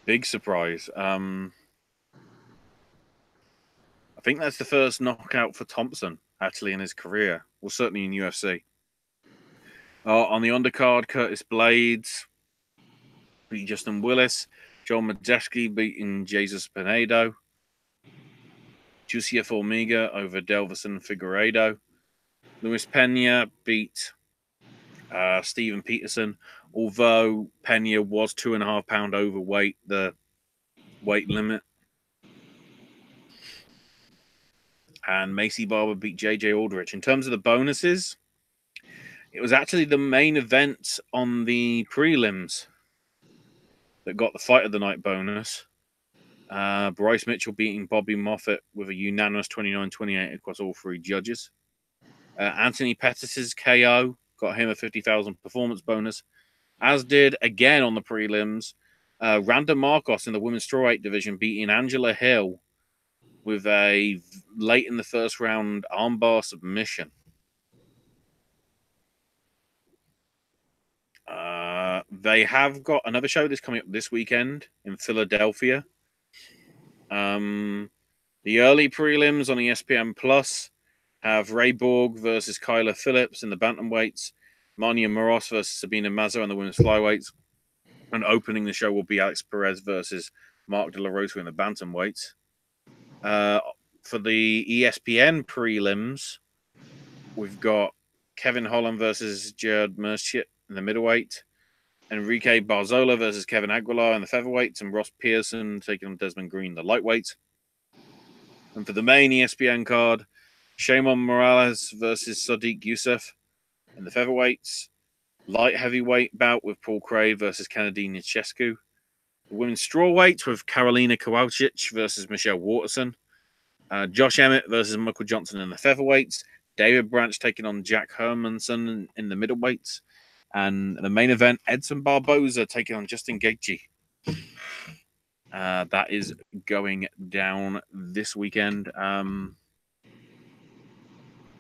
Big surprise. I think that's the first knockout for Thompson actually in his career. Well, certainly in UFC. On the undercard, Curtis Blades beat Justin Willis. John Majeski beating Jesus Pinedo. Juicia Formiga over Delverson Figueiredo. Luis Pena beat Steven Peterson, although Pena was 2.5 pounds overweight, the weight limit. And Macy Barber beat JJ Aldrich. In terms of the bonuses, it was actually the main event on the prelims that got the fight of the night bonus. Bryce Mitchell beating Bobby Moffett with a unanimous 29-28 across all three judges. Anthony Pettis' KO got him a 50,000 performance bonus, as did, again on the prelims, Randa Marcos in the women's strawweight division beating Angela Hill with a late in the first round armbar submission. They have got another show that's coming up this weekend in Philadelphia. The early prelims on ESPN Plus have Ray Borg versus Kyla Phillips in the bantamweights, Mania Moros versus Sabina Mazo in the women's flyweights, and opening the show will be Alex Perez versus Mark De La Rosa in the bantamweights. For the ESPN prelims, we've got Kevin Holland versus Jared Mercier in the middleweight, Enrique Barzola versus Kevin Aguilar in the featherweights, and Ross Pearson taking on Desmond Green in the lightweight. And for the main ESPN card, Shimon Morales versus Sadiq Youssef in the featherweights, light heavyweight bout with Paul Craig versus Kennedy Nichescu, the women's strawweight with Karolina Kowalczyk versus Michelle Waterson, Josh Emmett versus Michael Johnson in the featherweights, David Branch taking on Jack Hermanson in the middleweights, and the main event, Edson Barboza taking on Justin Gaethje. That is going down this weekend.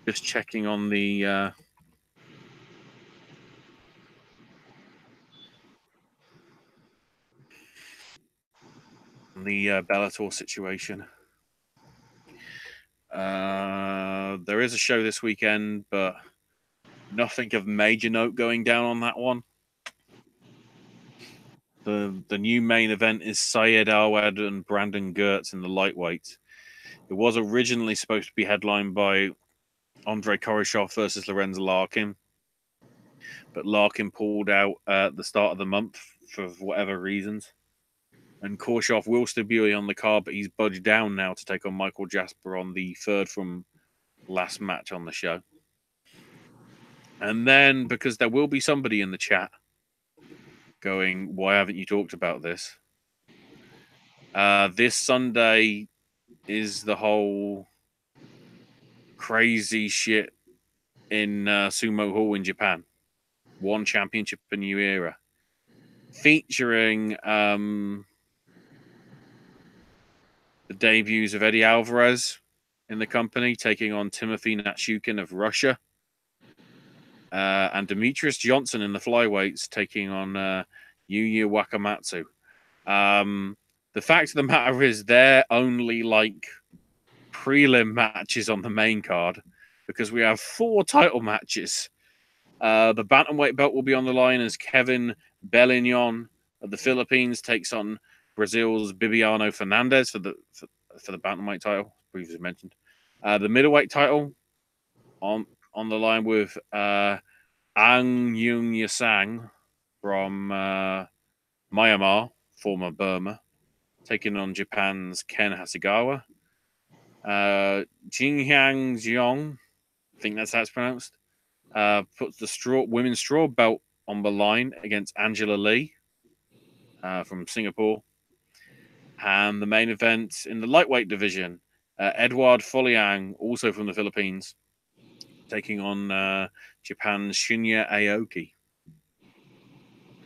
Just checking on the Bellator situation. There is a show this weekend, but nothing of major note going down on that one. The new main event is Syed Awad and Brandon Gertz in the lightweight. It was originally supposed to be headlined by Andre Koreshov versus Lorenzo Larkin, but Larkin pulled out at the start of the month for whatever reasons. And Koreshov will still be on the card, but he's budged down now to take on Michael Jasper on the third from last match on the show. And then, because there will be somebody in the chat going, why haven't you talked about this? This Sunday is the whole crazy shit in Sumo Hall in Japan. One Championship, a new era. Featuring the debuts of Eddie Alvarez in the company, taking on Timothy Natshukin of Russia. And Demetrius Johnson in the flyweights, taking on Yuya Wakamatsu. The fact of the matter is they're only like prelim matches on the main card because we have 4 title matches. The bantamweight belt will be on the line as Kevin Bellignon of the Philippines takes on Brazil's Bibiano Fernandez for the bantamweight title, previously mentioned. The middleweight title on the line with Ang Yung Yasang from Myanmar, former Burma, taking on Japan's Ken Hasegawa. Jinghyang Jeong, I think that's how it's pronounced, puts the women's straw belt on the line against Angela Lee. from Singapore. And the main event in the lightweight division, Edward Foliang, also from the Philippines, taking on Japan's Shinya Aoki.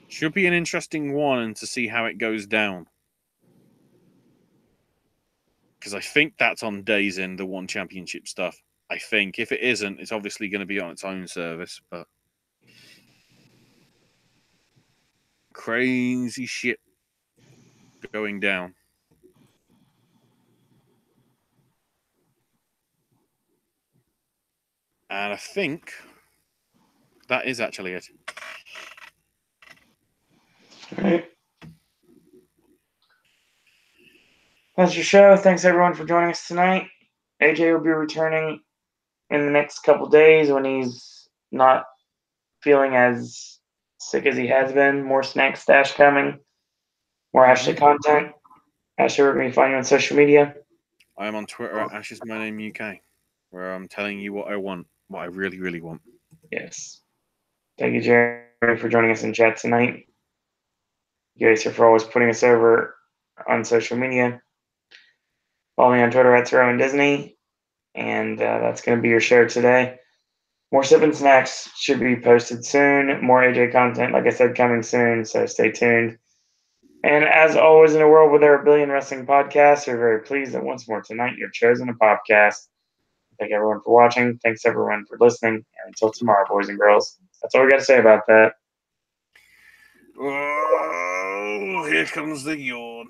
Should be an interesting one and to see how it goes down. Because I think that's on Days in the One Championship stuff. I think. If it isn't, it's obviously going to be on its own service. But crazy shit going down. And I think that is actually it. All right. That's your show. Thanks everyone for joining us tonight. AJ will be returning in the next couple days when he's not feeling as sick as he has been. More snack stash coming. More Ashley content. Ashley, where can we find you on social media? I am on Twitter at Ash's My Name UK, where I'm telling you what I want, what I really, really want. Yes. Thank you, Jeremy, for joining us in chat tonight. You guys are for always putting us over on social media. Follow me on Twitter at Tyrone Disney. And that's going to be your show today. More Sip and Snacks should be posted soon. More AJ content, like I said, coming soon. So stay tuned. And as always, in a world where there are a billion wrestling podcasts, we're very pleased that once more tonight you've chosen a Popcast. Thank everyone for watching. Thanks everyone for listening. And until tomorrow, boys and girls. That's all we got to say about that. Oh, here comes the yawn.